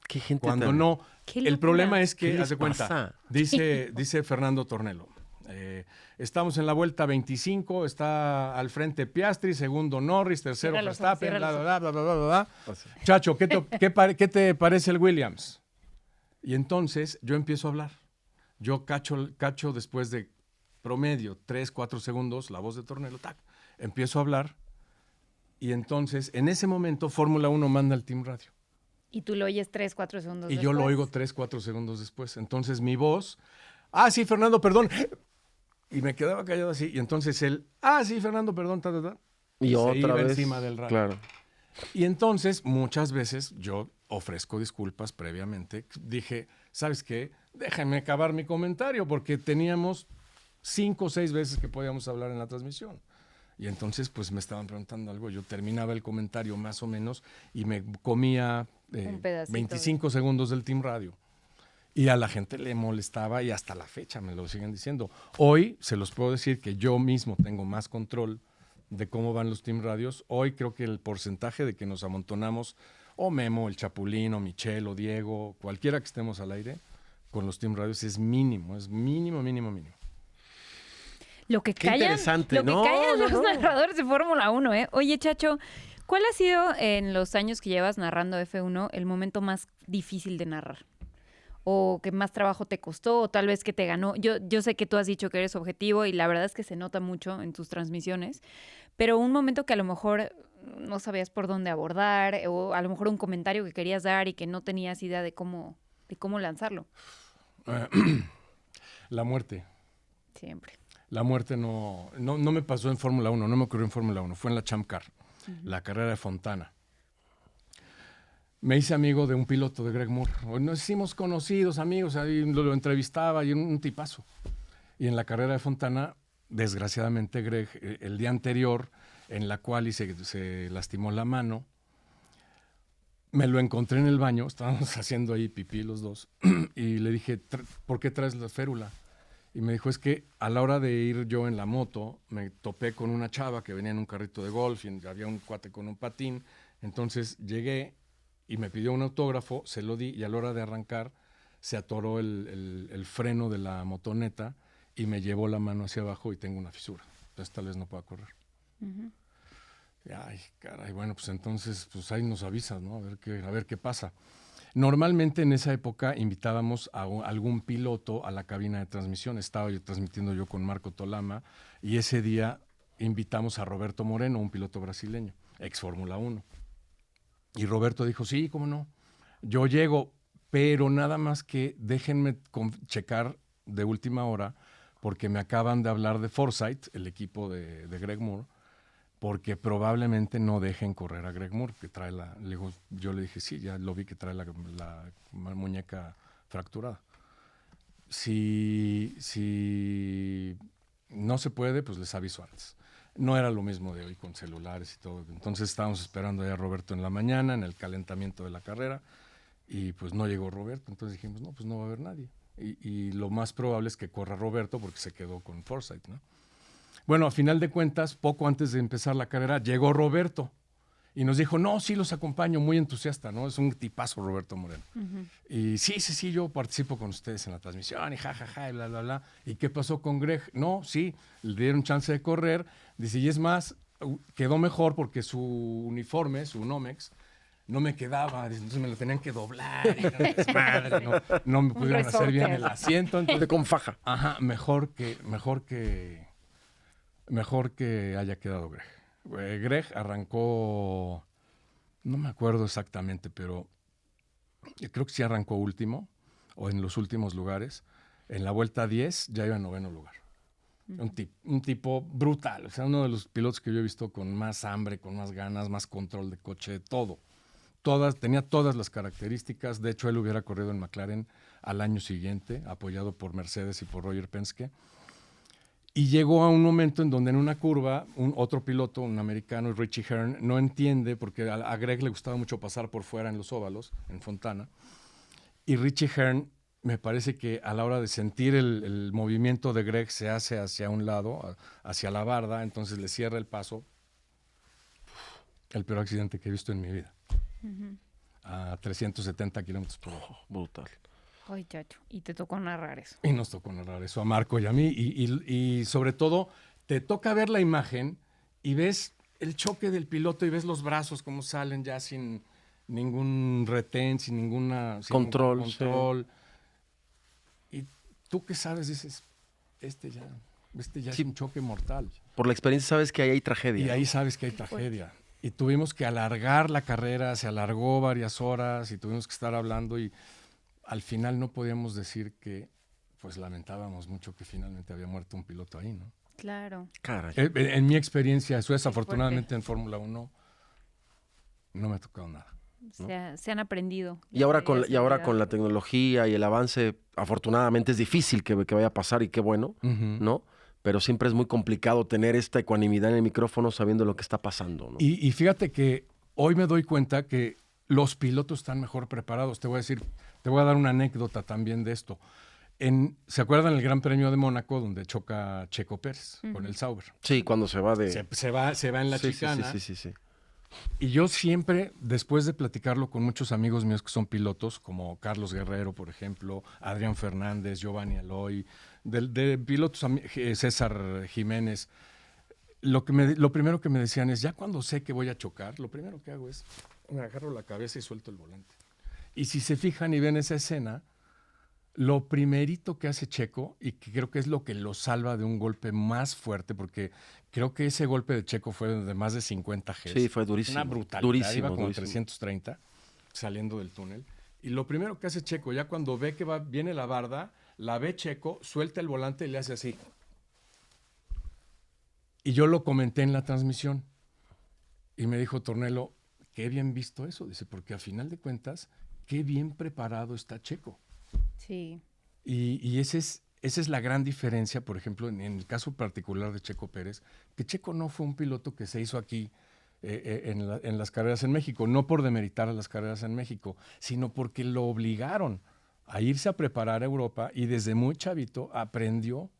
Qué gente Cuando tan- no, Qué el locura. problema es ¿Qué que, les haz de cuenta, pasa? dice Fernando Tornelo, estamos en la vuelta 25, está al frente Piastri, segundo Norris, tercero Cierra los ojos, Verstappen, cierra bla, los bla, bla, bla, bla, bla. Chacho, ¿qué te parece el Williams? Y entonces yo empiezo a hablar. Yo cacho después de promedio 3, 4 segundos la voz de Tornelo, tac, empiezo a hablar y entonces en ese momento Fórmula 1 manda al Team Radio. Y tú lo oyes 3, 4 segundos Y yo lo después. oigo 3, 4 segundos después. Entonces mi voz, sí, Fernando, perdón. Y me quedaba callado así. Y entonces él, sí, Fernando, perdón, ta, ta, ta. Y Se otra iba vez. encima del radio. Claro. Y entonces muchas veces yo ofrezco disculpas previamente. Dije, ¿sabes qué? Déjame acabar mi comentario porque teníamos 5 o 6 veces que podíamos hablar en la transmisión. Y entonces pues me estaban preguntando algo. Yo terminaba el comentario más o menos y me comía Un pedacito. 25 segundos del Team Radio. Y a la gente le molestaba y hasta la fecha me lo siguen diciendo. Hoy se los puedo decir que yo mismo tengo más control de cómo van los Team Radios. Hoy creo que el porcentaje de que nos amontonamos, o Memo, el Chapulín, o Michelle, o Diego, cualquiera que estemos al aire, con los Team Radios es mínimo, mínimo. Lo que Qué callan, interesante. lo que No, callan no, los no. narradores de Fórmula 1, ¿eh? Oye, Chacho, ¿cuál ha sido en los años que llevas narrando F1 el momento más difícil de narrar? ¿O que más trabajo te costó? ¿O tal vez que te ganó? Yo sé que tú has dicho que eres objetivo y la verdad es que se nota mucho en tus transmisiones, pero un momento que a lo mejor no sabías por dónde abordar o a lo mejor un comentario que querías dar y que no tenías idea de cómo lanzarlo. La muerte. Siempre. La muerte no me pasó en Fórmula 1, no me ocurrió en Fórmula 1, fue en la Champ Car, la carrera de Fontana. Me hice amigo de un piloto de Greg Moore. Nos hicimos conocidos, amigos, ahí lo entrevistaba y un tipazo. Y en la carrera de Fontana, desgraciadamente, Greg, el día anterior, en la quali se lastimó la mano, me lo encontré en el baño, estábamos haciendo ahí pipí los dos, y le dije, ¿por qué traes la férula? Y me dijo, es que a la hora de ir yo en la moto, me topé con una chava que venía en un carrito de golf y había un cuate con un patín. Entonces llegué y me pidió un autógrafo, se lo di y a la hora de arrancar se atoró el freno de la motoneta y me llevó la mano hacia abajo y tengo una fisura. Entonces tal vez no pueda correr. Y, ay, caray, bueno, pues entonces pues ahí nos avisas, ¿no? A ver qué pasa. Normalmente en esa época invitábamos a algún piloto a la cabina de transmisión. Estaba yo transmitiendo yo con Marco Tolama y ese día invitamos a Roberto Moreno, un piloto brasileño, ex Fórmula 1. Y Roberto dijo, sí, cómo no, yo llego, pero nada más que déjenme checar de última hora porque me acaban de hablar de Forsyth, el equipo de Greg Moore, porque probablemente no dejen correr a Greg Moore, que trae yo le dije, sí, ya lo vi que trae la muñeca fracturada. Si no se puede, pues les aviso antes. no era lo mismo de hoy con celulares y todo. Entonces estábamos esperando ya a Roberto en la mañana, en el calentamiento de la carrera, y pues no llegó Roberto. Entonces dijimos, no, pues no va a haber nadie. Y lo más probable es que corra Roberto porque se quedó con Forsyth, ¿no? Bueno, a final de cuentas, poco antes de empezar la carrera, llegó Roberto y nos dijo, no, sí, los acompaño, muy entusiasta, ¿no? Es un tipazo Roberto Moreno. Y sí, yo participo con ustedes en la transmisión y jajaja, y bla, bla, bla. ¿Y qué pasó con Greg? No, sí, le dieron chance de correr. Dice, y es más, quedó mejor porque su uniforme, su Nomex, no me quedaba, entonces me lo tenían que doblar, era un desmadre, no me pudieron hacer bien el asiento. Entonces, Con faja. ajá, mejor que haya quedado Greg. Greg arrancó, no me acuerdo exactamente, pero yo creo que sí arrancó último, o en los últimos lugares. En la vuelta 10 ya iba en 9º lugar. Un tipo brutal, o sea, uno de los pilotos que yo he visto con más hambre, con más ganas, más control de coche, todo. Tenía todas las características. De hecho, él hubiera corrido en McLaren al año siguiente, apoyado por Mercedes y por Roger Penske. Y llegó a un momento en donde en una curva, otro piloto, un americano, Richie Hearn, no entiende, porque a Greg le gustaba mucho pasar por fuera en los óvalos, en Fontana. Y Richie Hearn, me parece que a la hora de sentir el movimiento de Greg, se hace hacia un lado, hacia la barda, entonces le cierra el paso. El peor accidente que he visto en mi vida. A 370 kilómetros por hora. Brutal. Ay, chacho, y te tocó narrar eso. Y nos tocó narrar eso a Marco y a mí. Y sobre todo, te toca ver la imagen y ves el choque del piloto y ves los brazos como salen ya sin ningún retén, sin Control, control. Y tú que sabes, dices, este ya es un choque mortal. Por la experiencia sabes que ahí hay tragedia. Y ahí sabes que hay tragedia. Y tuvimos que alargar la carrera, se alargó varias horas y tuvimos que estar hablando y al final no podíamos decir que, pues lamentábamos mucho que finalmente había muerto un piloto ahí, ¿no? Claro. Caray. En mi experiencia, eso es, afortunadamente en Fórmula 1 no me ha tocado nada. Se han aprendido. Y ahora con la tecnología y el avance, afortunadamente es difícil que vaya a pasar y qué bueno, ¿no? Pero siempre es muy complicado tener esta ecuanimidad en el micrófono sabiendo lo que está pasando, ¿no? Y fíjate que hoy me doy cuenta que los pilotos están mejor preparados. Te voy a dar una anécdota también de esto. ¿Se acuerdan el Gran Premio de Mónaco donde choca Checo Pérez con el Sauber? Sí, cuando se va de... Se va en la chicana. Sí. Y yo siempre, después de platicarlo con muchos amigos míos que son pilotos, como Carlos Guerrero, por ejemplo, Adrián Fernández, Giovanni Aloy, de pilotos, César Jiménez, lo primero que me decían es, ya cuando sé que voy a chocar, lo primero que hago es, me agarro la cabeza y suelto el volante. Y si se fijan y ven esa escena, lo primerito que hace Checo, y que creo que es lo que lo salva de un golpe más fuerte, porque creo que ese golpe de Checo fue de más de 50 Gs. Sí, fue durísimo. Una brutalidad. Durísimo, Iba como durísimo. 330 saliendo del túnel. Y lo primero que hace Checo, ya cuando ve que viene la barda, la ve Checo, suelta el volante y le hace así. Y yo lo comenté en la transmisión. Y me dijo Tornello, qué bien visto eso. Dice, porque a final de cuentas, qué bien preparado está Checo. Sí. Y esa es la gran diferencia, por ejemplo, en el caso particular de Checo Pérez, que Checo no fue un piloto que se hizo aquí en las carreras en México, no por demeritar a las carreras en México, sino porque lo obligaron a irse a preparar a Europa y desde muy chavito aprendió,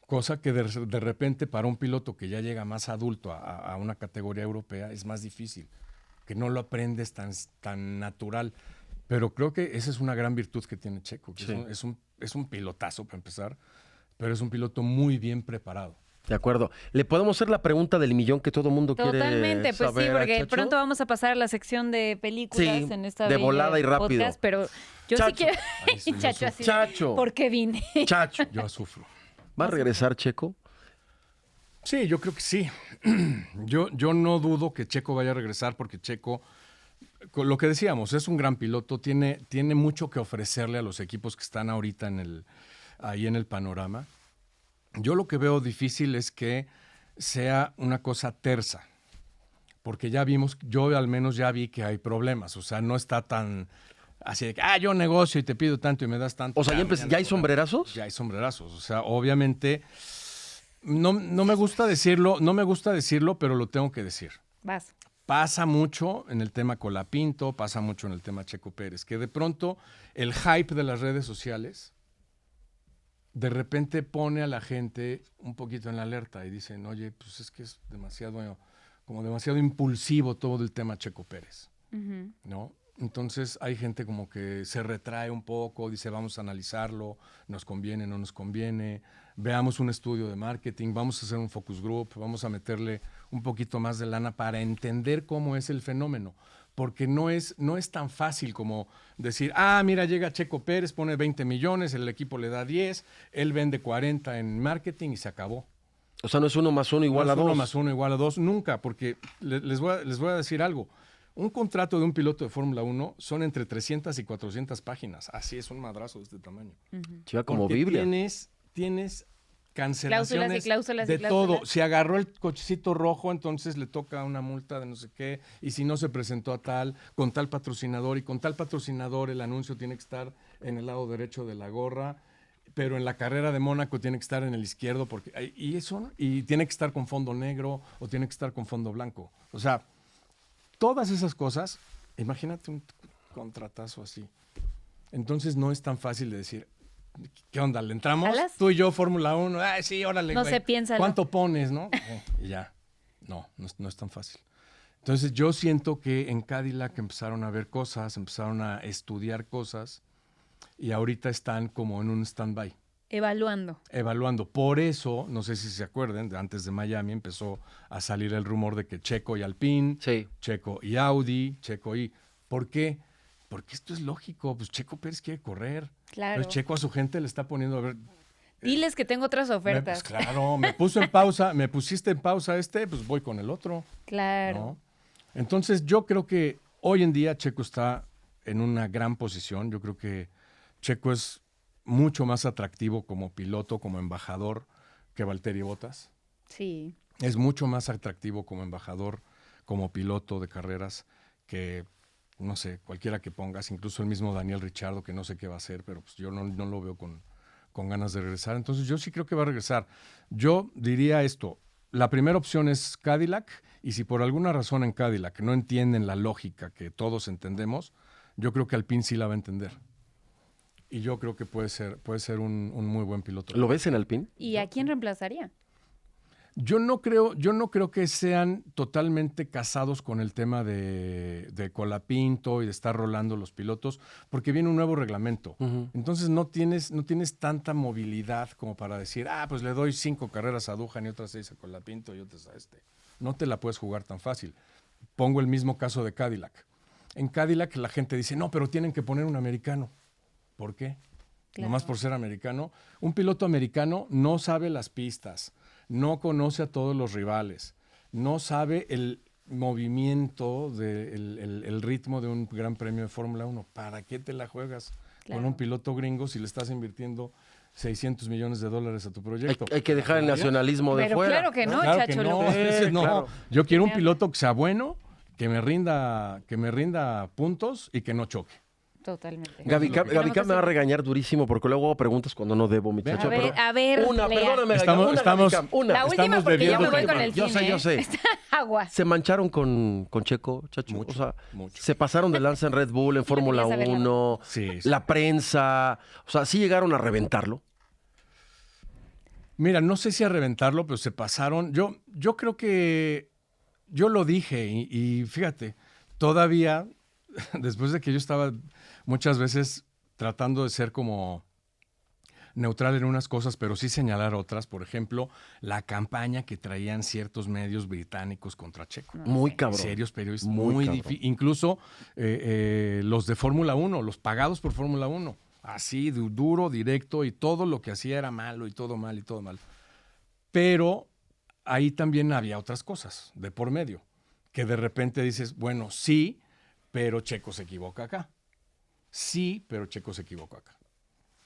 cosa que de repente para un piloto que ya llega más adulto a una categoría europea es más difícil, que no lo aprendes tan natural. Pero creo que esa es una gran virtud que tiene Checo, que Sí. es un pilotazo para empezar, pero es un piloto muy bien preparado. De acuerdo. ¿Le podemos hacer la pregunta del millón que todo mundo quiere Totalmente, pues saber, sí, porque Chacho? pronto vamos a pasar a la sección de películas Sí, en esta de bella volada y rápido. podcast, pero yo Chacho. sí quiero... Ay, sí, yo Chacho, sufro. así de, Chacho. ¿por qué vine? Chacho. Yo sufro. ¿Va a regresar Checo? Sí, yo creo que sí. Yo no dudo que Checo vaya a regresar porque Checo, con lo que decíamos, es un gran piloto, tiene mucho que ofrecerle a los equipos que están ahorita ahí en el panorama. Yo lo que veo difícil es que sea una cosa tersa, porque ya vimos, yo al menos ya vi que hay problemas, o sea, no está tan así de que, yo negocio y te pido tanto y me das tanto. O sea, ¿ya hay sombrerazos? Ya hay sombrerazos, o sea, obviamente no me gusta decirlo, pero lo tengo que decir. Vas. Pasa mucho en el tema Colapinto, pasa mucho en el tema Checo Pérez, que de pronto el hype de las redes sociales de repente pone a la gente un poquito en la alerta y dicen, oye, pues es que es demasiado impulsivo todo el tema Checo Pérez, ¿no? Entonces hay gente como que se retrae un poco, dice, vamos a analizarlo, nos conviene, no nos conviene, veamos un estudio de marketing, vamos a hacer un focus group, vamos a meterle un poquito más de lana para entender cómo es el fenómeno. Porque no es tan fácil como decir, mira, llega Checo Pérez, pone 20 millones, el equipo le da 10, él vende 40 en marketing y se acabó. O sea, no es 1 más 1 igual a 2. 1 más 1 igual a 2, nunca, porque les voy a decir algo. Un contrato de un piloto de Fórmula 1 son entre 300 y 400 páginas. Así es, un madrazo de este tamaño. Chiva como Porque Biblia. Tienes cancelaciones cláusulas de y cláusulas. todo. Si agarró el cochecito rojo, entonces le toca una multa de no sé qué. Y si no se presentó a con tal patrocinador, y con tal patrocinador el anuncio tiene que estar en el lado derecho de la gorra, pero en la carrera de Mónaco tiene que estar en el izquierdo, y tiene que estar con fondo negro o tiene que estar con fondo blanco. O sea, todas esas cosas, imagínate un contratazo así. Entonces no es tan fácil de decir, ¿qué onda? ¿Le entramos? ¿Jalas? Tú y yo, Fórmula 1. Sí, órale, No güey. se piensa. ¿Cuánto pones, no? Y ya. No es tan fácil. Entonces yo siento que en Cadillac empezaron a ver cosas, empezaron a estudiar cosas y ahorita están como en un stand-by. Evaluando. Por eso, no sé si se acuerdan, antes de Miami empezó a salir el rumor de que Checo y Alpine, Checo y Audi, ¿Por qué? Porque esto es lógico, pues Checo Pérez quiere correr. Claro. Entonces Checo a su gente le está poniendo a ver. Diles que tengo otras ofertas. Pues claro, me puso en pausa, me pusiste en pausa pues voy con el otro. Claro. ¿No? Entonces yo creo que hoy en día Checo está en una gran posición. Yo creo que Checo es mucho más atractivo como piloto, como embajador que Valtteri Bottas. Sí. Es mucho más atractivo como embajador, como piloto de carreras que, no sé, cualquiera que pongas, incluso el mismo Daniel Ricciardo, que no sé qué va a hacer, pero pues yo no lo veo con ganas de regresar. Entonces yo sí creo que va a regresar. Yo diría esto, la primera opción es Cadillac, y si por alguna razón en Cadillac no entienden la lógica que todos entendemos, yo creo que Alpine sí la va a entender. Y yo creo que puede ser un muy buen piloto. ¿Lo ves en Alpine? ¿Y a quién reemplazaría? Yo no creo que sean totalmente casados con el tema de Colapinto y de estar rolando los pilotos, porque viene un nuevo reglamento. Entonces no tienes tanta movilidad como para decir, pues le doy 5 carreras a Dujan y otras 6 a Colapinto y otras a este. No te la puedes jugar tan fácil. Pongo el mismo caso de Cadillac. En Cadillac la gente dice, no, pero tienen que poner un americano. ¿Por qué? Claro. Nomás por ser americano. Un piloto americano no sabe las pistas, no conoce a todos los rivales, no sabe el movimiento, el ritmo de un gran premio de Fórmula 1. ¿Para qué te la juegas con un piloto gringo si le estás invirtiendo $600 millones a tu proyecto? Hay que dejar el nacionalismo de Pero fuera. claro que no, Claro que Chacho no. López. No. Claro. Yo quiero un piloto que sea bueno, que me rinda puntos y que no choque. Totalmente. Gaby Cap Tenemos que me va a hacer- regañar durísimo porque luego hago preguntas cuando no debo, mi chacho. A ver, Una, Lea. perdóname, Estamos- una, estamos- Gaby Cap, una. La última Estamos porque yo me bebiendo voy con el Yo cine. sé. Está agua. Se mancharon con Checo, chacho. Mucho, o sea, mucho. se pasaron de lanza en Red Bull, en Fórmula deberías haberla 1, Sí. la prensa. O sea, sí llegaron a reventarlo. Mira, no sé si a reventarlo, pero se pasaron. Yo creo que yo lo dije y fíjate, todavía, después de que yo estaba muchas veces tratando de ser como neutral en unas cosas, pero sí señalar otras, por ejemplo, la campaña que traían ciertos medios británicos contra Checo. Muy cabrón. Serios periodistas, Muy muy cabrón. difícil. Incluso los de Fórmula 1, los pagados por Fórmula 1. Así, duro, directo, y todo lo que hacía era malo, y todo mal, y todo mal. Pero ahí también había otras cosas de por medio, que de repente dices, bueno, sí, pero Checo se equivoca acá. Sí, pero Checo se equivoca acá.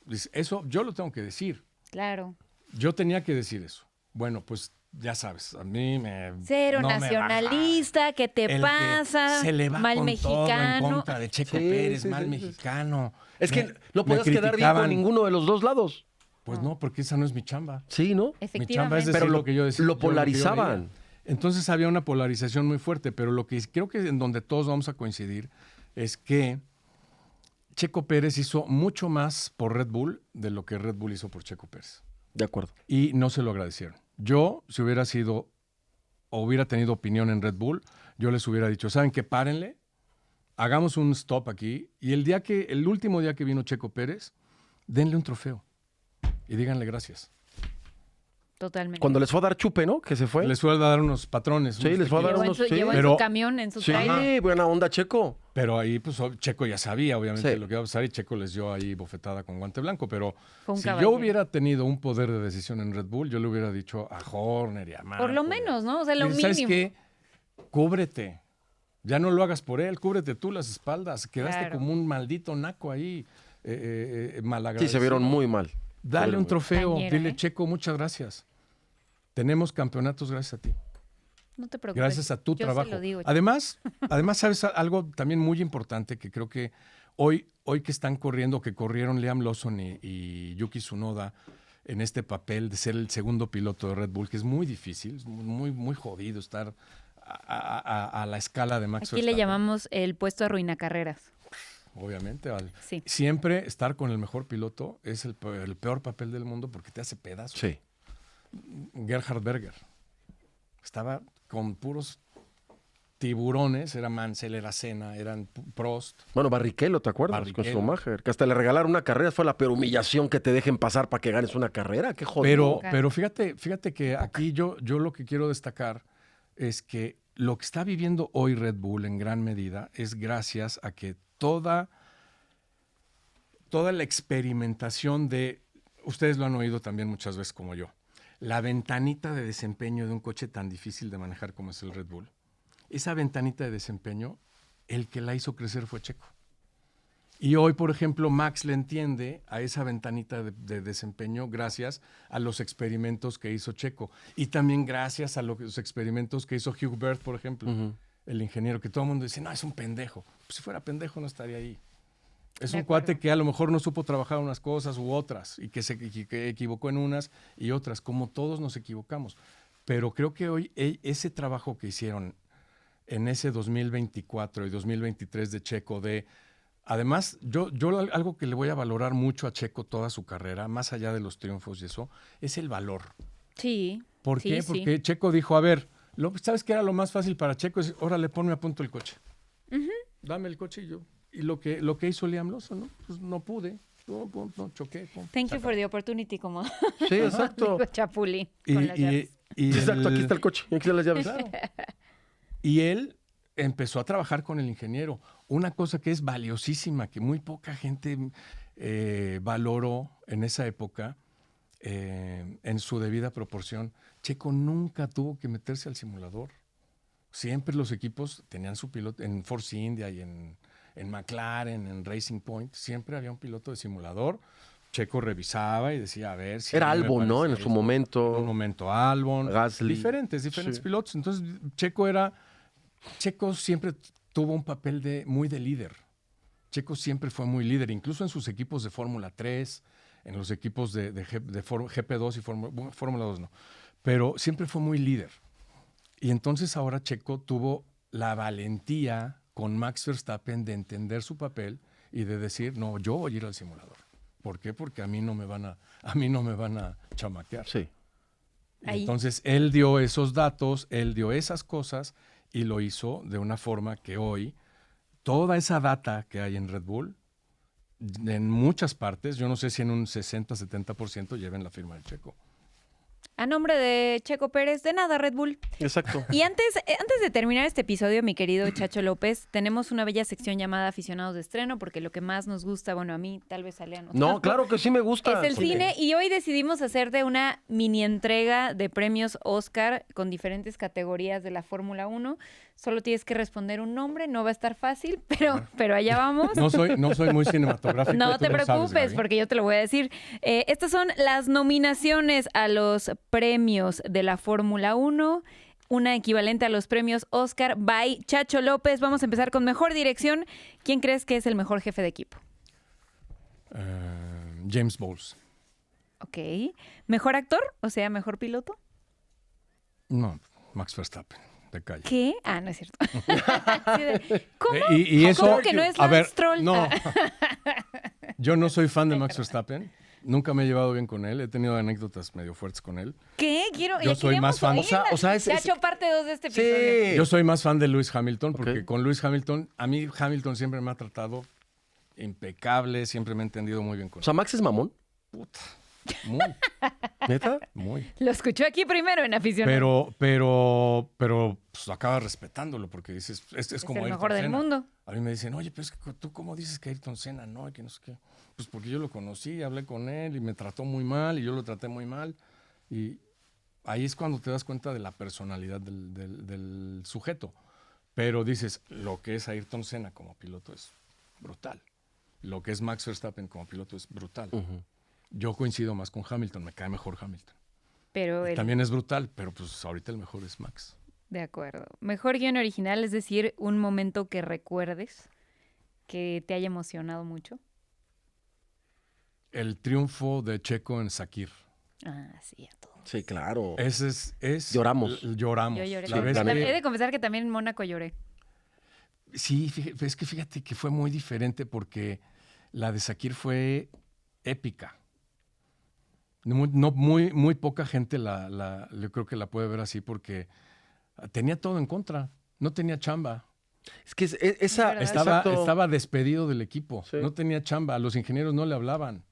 Dice, eso yo lo tengo que decir. Claro. Yo tenía que decir eso. Bueno, pues ya sabes, a mí me... Cero no me nacionalista, ¿qué te el que pasa? se le va Mal con todo en mexicano. contra de Checo Sí, Pérez, sí, mal sí, sí. mexicano. Es que no Me podías quedar bien con criticaban. ninguno de los dos lados. Pues no, porque esa no es mi chamba. Sí, ¿no? Mi chamba es decir Pero lo que yo decía. lo yo lo que yo polarizaban. veía. Entonces había una polarización muy fuerte, pero lo que creo que en donde todos vamos a coincidir es que Checo Pérez hizo mucho más por Red Bull de lo que Red Bull hizo por Checo Pérez. De acuerdo. Y no se lo agradecieron. Yo, si hubiera sido o hubiera tenido opinión en Red Bull, yo les hubiera dicho, ¿saben qué? Párenle, hagamos un stop aquí y el último día que vino Checo Pérez, denle un trofeo y díganle gracias. Totalmente. Cuando les fue a dar chupe, ¿no? Que se fue. Les fue a dar unos patrones. Sí, unos les fue a dar Llevó en unos... su, sí. llevó en Pero- su camión, en su Sí, trailer. buena onda, Checo. Pero ahí, pues, Checo ya sabía, obviamente, Sí. lo que iba a pasar y Checo les dio ahí bofetada con guante blanco. Pero Fue un si caballero. yo hubiera tenido un poder de decisión en Red Bull, yo le hubiera dicho a Horner y a Marco. Por lo menos, ¿no? O sea, lo Dice, ¿sabes mínimo. qué? Cúbrete. Ya no lo hagas por él, cúbrete tú las espaldas. Quedaste Claro. como un maldito naco ahí, Sí, malagradecido. se vieron muy mal. Dale un trofeo, Cañera, dile, ¿eh? Checo, muchas gracias. Tenemos campeonatos gracias a ti. No te preocupes. Gracias a tu Yo trabajo. Se lo digo. Además, ¿sabes algo también muy importante que creo que hoy que están corriendo, que corrieron Liam Lawson y Yuki Tsunoda en este papel de ser el segundo piloto de Red Bull, que es muy difícil, es muy, muy jodido estar a la escala de Max Aquí le Verstappen. llamamos el puesto arruina carreras. Obviamente, Sí. siempre estar con el mejor piloto es el peor papel del mundo porque te hace pedazos. Sí. Gerhard Berger estaba con puros tiburones, era Mansell, era Senna, eran Prost. Bueno, Barrichello, ¿te acuerdas? Barrichello. Con Schumacher. Que hasta le regalaron una carrera. Fue la peor humillación que te dejen pasar para que ganes una carrera. Qué jodido. Pero fíjate que aquí yo lo que quiero destacar es que lo que está viviendo hoy Red Bull en gran medida es gracias a que toda la experimentación ustedes lo han oído también muchas veces como yo, la ventanita de desempeño de un coche tan difícil de manejar como es el Red Bull, esa ventanita de desempeño, el que la hizo crecer fue Checo. Y hoy, por ejemplo, Max le entiende a esa ventanita de desempeño gracias a los experimentos que hizo Checo. Y también gracias a los experimentos que hizo Hugh Bert, por ejemplo, el ingeniero, que todo el mundo dice, no, es un pendejo. Pues si fuera pendejo no estaría ahí. Es De un acuerdo. cuate que a lo mejor no supo trabajar unas cosas u otras y que equivocó en unas y otras, como todos nos equivocamos. Pero creo que hoy ese trabajo que hicieron en ese 2024 y 2023 de Checo además, yo algo que le voy a valorar mucho a Checo toda su carrera, más allá de los triunfos y eso, es el valor. Sí. ¿Por sí, qué? sí. Porque Checo dijo, a ver, ¿sabes qué era lo más fácil para Checo? Es, órale, ponme a punto el coche. Dame el coche y yo. Y lo que hizo Liam Lawson, ¿no? Pues no pude. No, choqué. Pum. Thank you for the opportunity, como Sí, exacto. dijo Chapuli. Y, con las llaves. Exacto, aquí está el coche. Aquí están las llaves. Y él empezó a trabajar con el ingeniero. Una cosa que es valiosísima, que muy poca gente valoró en esa época, en su debida proporción. Checo nunca tuvo que meterse al simulador. Siempre los equipos tenían su piloto, en Force India y en McLaren, en Racing Point, siempre había un piloto de simulador. Checo revisaba y decía, a ver si... Era a mí me Albon, ¿no? parece En su esto. momento. En un momento Albon. Gasly. Diferentes Sí. pilotos. Entonces, Checo siempre tuvo un papel muy de líder. Checo siempre fue muy líder, incluso en sus equipos de Fórmula 3, en los equipos de GP2 y Fórmula 2 no. Pero siempre fue muy líder. Y entonces ahora Checo tuvo la valentía con Max Verstappen de entender su papel y de decir, no, yo voy a ir al simulador. ¿Por qué? Porque a mí no me van a chamaquear. Sí. Y Ahí. entonces él dio esos datos, él dio esas cosas y lo hizo de una forma que hoy toda esa data que hay en Red Bull, en muchas partes, yo no sé si en un 60-70% lleven la firma de Checo. A nombre de Checo Pérez, de nada, Red Bull. Exacto. Y antes de terminar este episodio, mi querido Chacho López, tenemos una bella sección llamada Aficionados de Estreno, porque lo que más nos gusta, bueno, a mí tal vez a Lea no No, tanto, claro que sí me gusta. es el porque- cine, y hoy decidimos hacer de una mini entrega de premios Oscar con diferentes categorías de la Fórmula 1. Solo tienes que responder un nombre, no va a estar fácil, pero allá vamos. No soy muy cinematográfico. No tú te lo sabes, preocupes, Gaby. porque yo te lo voy a decir. Estas son las nominaciones a los premios de la Fórmula 1, una equivalente a los premios Oscar by Chacho López. Vamos a empezar con mejor dirección. ¿Quién crees que es el mejor jefe de equipo? James Bowles. Ok. ¿Mejor actor? O sea, ¿mejor piloto? No, Max Verstappen, de calle. ¿Qué? Ah, no es cierto. Sí, ¿Cómo? Y eso, ¿Cómo que no es a ver, Lance Stroll? no. Ah. Yo no soy fan de Max Verstappen. Nunca me he llevado bien con él. He tenido anécdotas medio fuertes con él. ¿Qué? Quiero, Yo ya soy más fan. oírla. O sea, es- Se ha hecho parte 2 de este episodio. Sí. Yo soy más fan de Lewis Hamilton porque Ok. con Lewis Hamilton, a mí Hamilton siempre me ha tratado impecable, siempre me he entendido muy bien con O él. sea, Max es mamón. Muy, ¿Neta? muy. Lo escuchó aquí primero en Aficionado. Pero pues acaba respetándolo porque dices, es como el Ayrton mejor del Senna. mundo. A mí me dicen, oye, pero es que tú cómo dices que Ayrton Senna, no, y que no sé qué. Pues porque yo lo conocí, hablé con él y me trató muy mal y yo lo traté muy mal. Y ahí es cuando te das cuenta de la personalidad del sujeto. Pero dices, lo que es Ayrton Senna como piloto es brutal. Lo que es Max Verstappen como piloto es brutal. Yo coincido más con Hamilton, me cae mejor Hamilton. Pero el- También es brutal, pero pues ahorita el mejor es Max. De acuerdo. Mejor guión original, es decir, un momento que recuerdes que te haya emocionado mucho. El triunfo de Checo en Sakir. Ah, sí, a todos. Sí, claro. Ese es Lloramos. Lloramos. Yo lloré. La también. vez que- He de confesar que también en Mónaco lloré. Sí, es que fíjate que fue muy diferente porque la de Sakir fue épica. Muy poca gente yo creo que la puede ver así porque tenía todo en contra. No tenía chamba. Es que esa... verdad. exacto. Estaba despedido del equipo. Sí. No tenía chamba. A los ingenieros no le hablaban.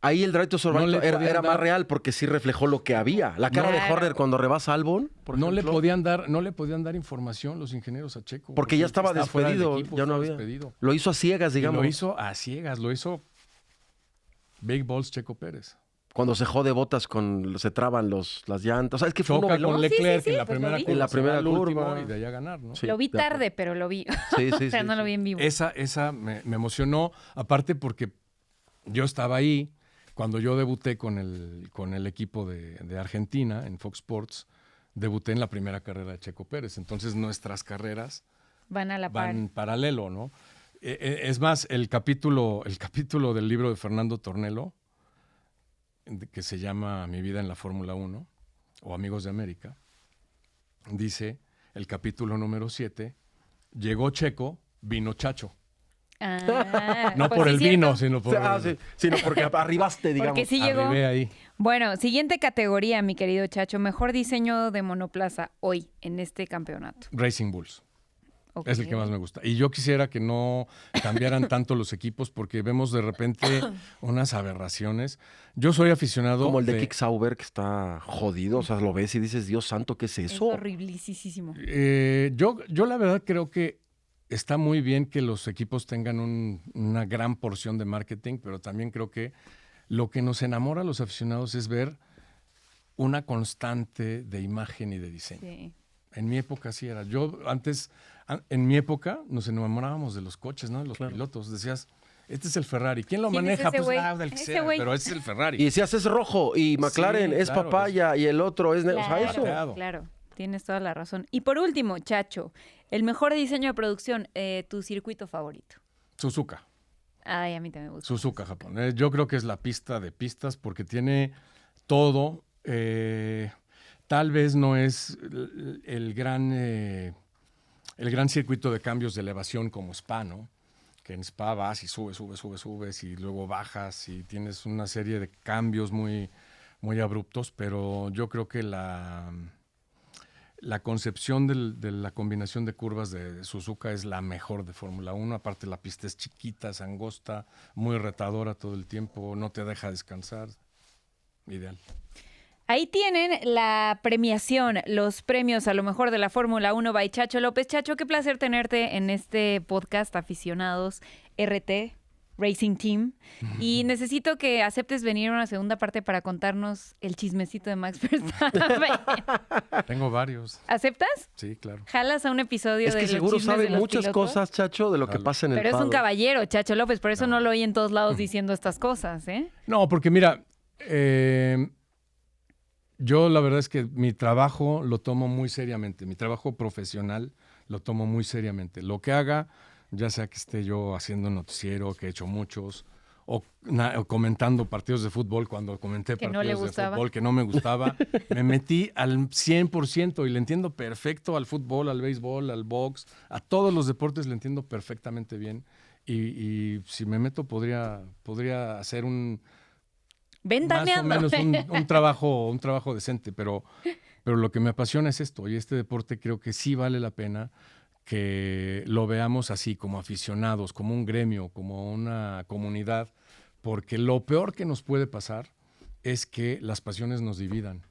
Ahí el Drive to Survive No le era, podían era más dar- real porque sí reflejó lo que había. La cara de Claro. Horner cuando rebasa a Albon, por No le ejemplo, podían dar información los ingenieros a Checo. porque ya estaba está fuera del despedido, equipo, ya no estaba había. despedido. Lo hizo a ciegas, Y digamos. lo hizo a ciegas, lo hizo Big Balls Checo Pérez. Cuando se jode botas se traban las llantas. O sea, es que fue un Choca novelón. con Sí, sí, Leclerc sí, en la pues lo primera vi. curva. En la se va primera al último curva. y de ahí a ganar, ¿no? Sí, Lo vi de acuerdo. tarde, pero lo vi. Sí, O sí, sea, sí, no lo sí. vi en vivo. Esa me emocionó, aparte porque yo estaba ahí cuando yo debuté con el equipo de Argentina en Fox Sports. Debuté en la primera carrera de Checo Pérez. Entonces nuestras carreras Van a la par. van paralelo, ¿no? Es más, el capítulo del libro de Fernando Tornello, que se llama Mi vida en la Fórmula 1, o Amigos de América, dice, el capítulo número 7, llegó Checo, vino Chacho. Ah, No pues por sí, el cierto. vino, sino por Sí, sino porque arribaste, digamos. Porque sí llegó. arribé ahí. Bueno, siguiente categoría, mi querido Chacho. Mejor diseño de monoplaza hoy en este campeonato. Racing Bulls. Ok. Es el que más me gusta. Y yo quisiera que no cambiaran tanto los equipos porque vemos de repente unas aberraciones. Yo soy aficionado Como el de Kick Sauber, que está jodido. O sea, lo ves y dices, Dios santo, ¿qué es Es eso? horriblísimo. Yo la verdad creo que está muy bien que los equipos tengan una gran porción de marketing, pero también creo que lo que nos enamora a los aficionados es ver una constante de imagen y de diseño. Sí. En mi época así era. En mi época nos enamorábamos de los coches, ¿no? De los pilotos. Decías, este es el Ferrari. ¿Quién lo ¿Quién es maneja? ese Pues güey? del que Ese sea, güey. pero ese es el Ferrari. Y decías, es rojo. Y McLaren Sí, es claro, papaya. Y el otro es... O sea, Claro, eso. Claro. claro. Tienes toda la razón. Y por último, Chacho, el mejor diseño de producción, tu circuito favorito. Suzuka. Ay, a mí también me gusta. Suzuka, Japón. Yo creo que es la pista de pistas porque tiene todo. Tal vez no es el gran circuito de cambios de elevación como Spa, ¿no? Que en Spa vas y subes y luego bajas y tienes una serie de cambios muy, muy abruptos, pero yo creo que la concepción de la combinación de curvas de Suzuka es la mejor de Fórmula 1. Aparte la pista es chiquita, es angosta, muy retadora todo el tiempo, no te deja descansar. Ideal. Ahí tienen la premiación, los premios a lo mejor de la Fórmula 1 by Chacho López. Chacho, qué placer tenerte en este podcast Aficionados RT Racing Team. Y necesito que aceptes venir a una segunda parte para contarnos el chismecito de Max Verstappen. Tengo varios. ¿Aceptas? Sí, claro. ¿Jalas a un episodio Es de que los seguro chismes de sabe los muchas pilotos? cosas, Chacho, de lo que Claro. pasa en el Pero es un paddock. caballero, Chacho López, por eso no lo oí en todos lados diciendo estas cosas, ¿eh? No, porque mira, yo la verdad es que mi trabajo lo tomo muy seriamente, mi trabajo profesional lo tomo muy seriamente. Lo que haga, ya sea que esté yo haciendo un noticiero, que he hecho muchos, o comentando partidos de fútbol cuando comenté Que no partidos le de gustaba. fútbol que no me gustaba. Me metí al 100% y le entiendo perfecto al fútbol, al béisbol, al box, a todos los deportes le entiendo perfectamente bien. Y si me meto podría hacer más o Ventaneando. menos un trabajo decente, pero lo que me apasiona es esto, y este deporte creo que sí vale la pena que lo veamos así, como aficionados, como un gremio, como una comunidad, porque lo peor que nos puede pasar es que las pasiones nos dividan,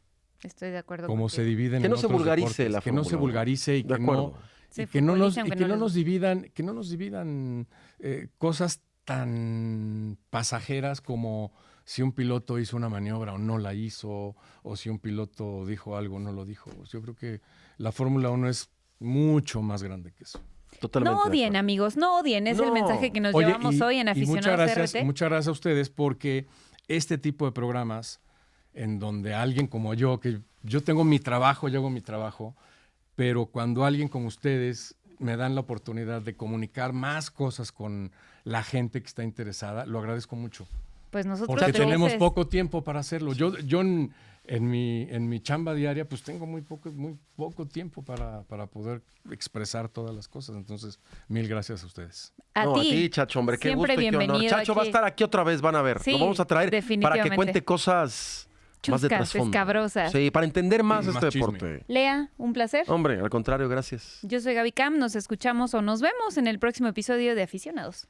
Estoy de acuerdo como contigo. se dividen Que en no se otros vulgarice deportes, la que no se Fórmula 1. vulgarice y De que acuerdo. Se y que no nos, futbolicen, y aunque que no no les nos guste. dividan, que no nos dividan cosas tan pasajeras como si un piloto hizo una maniobra o no la hizo, o si un piloto dijo algo o no lo dijo. Yo creo que la Fórmula 1 es mucho más grande que eso. Totalmente. No de odien, acuerdo. amigos, no odien. Es el No. mensaje que nos Oye, llevamos hoy en y Aficionados RT. muchas gracias a ustedes porque este tipo de programas en donde alguien como yo, que yo tengo mi trabajo, yo hago mi trabajo, pero cuando alguien como ustedes me dan la oportunidad de comunicar más cosas con la gente que está interesada, lo agradezco mucho. Pues nosotros Porque felices. tenemos poco tiempo para hacerlo. Yo en mi chamba diaria, pues tengo muy poco tiempo para poder expresar todas las cosas. Entonces, mil gracias a ustedes. A No, ti. a ti, Chacho, hombre, qué Siempre gusto y qué honor. bienvenido Chacho va a aquí. estar aquí otra vez, van a ver. Sí, Lo vamos a traer para que definitivamente. cuente cosas más de Chuscas, trasfondo. escabrosas. Sí, para entender más Más este chisme. deporte. Lea, un placer. Hombre, al contrario, gracias. Yo soy Gaby Cam, nos escuchamos o nos vemos en el próximo episodio de Aficionados.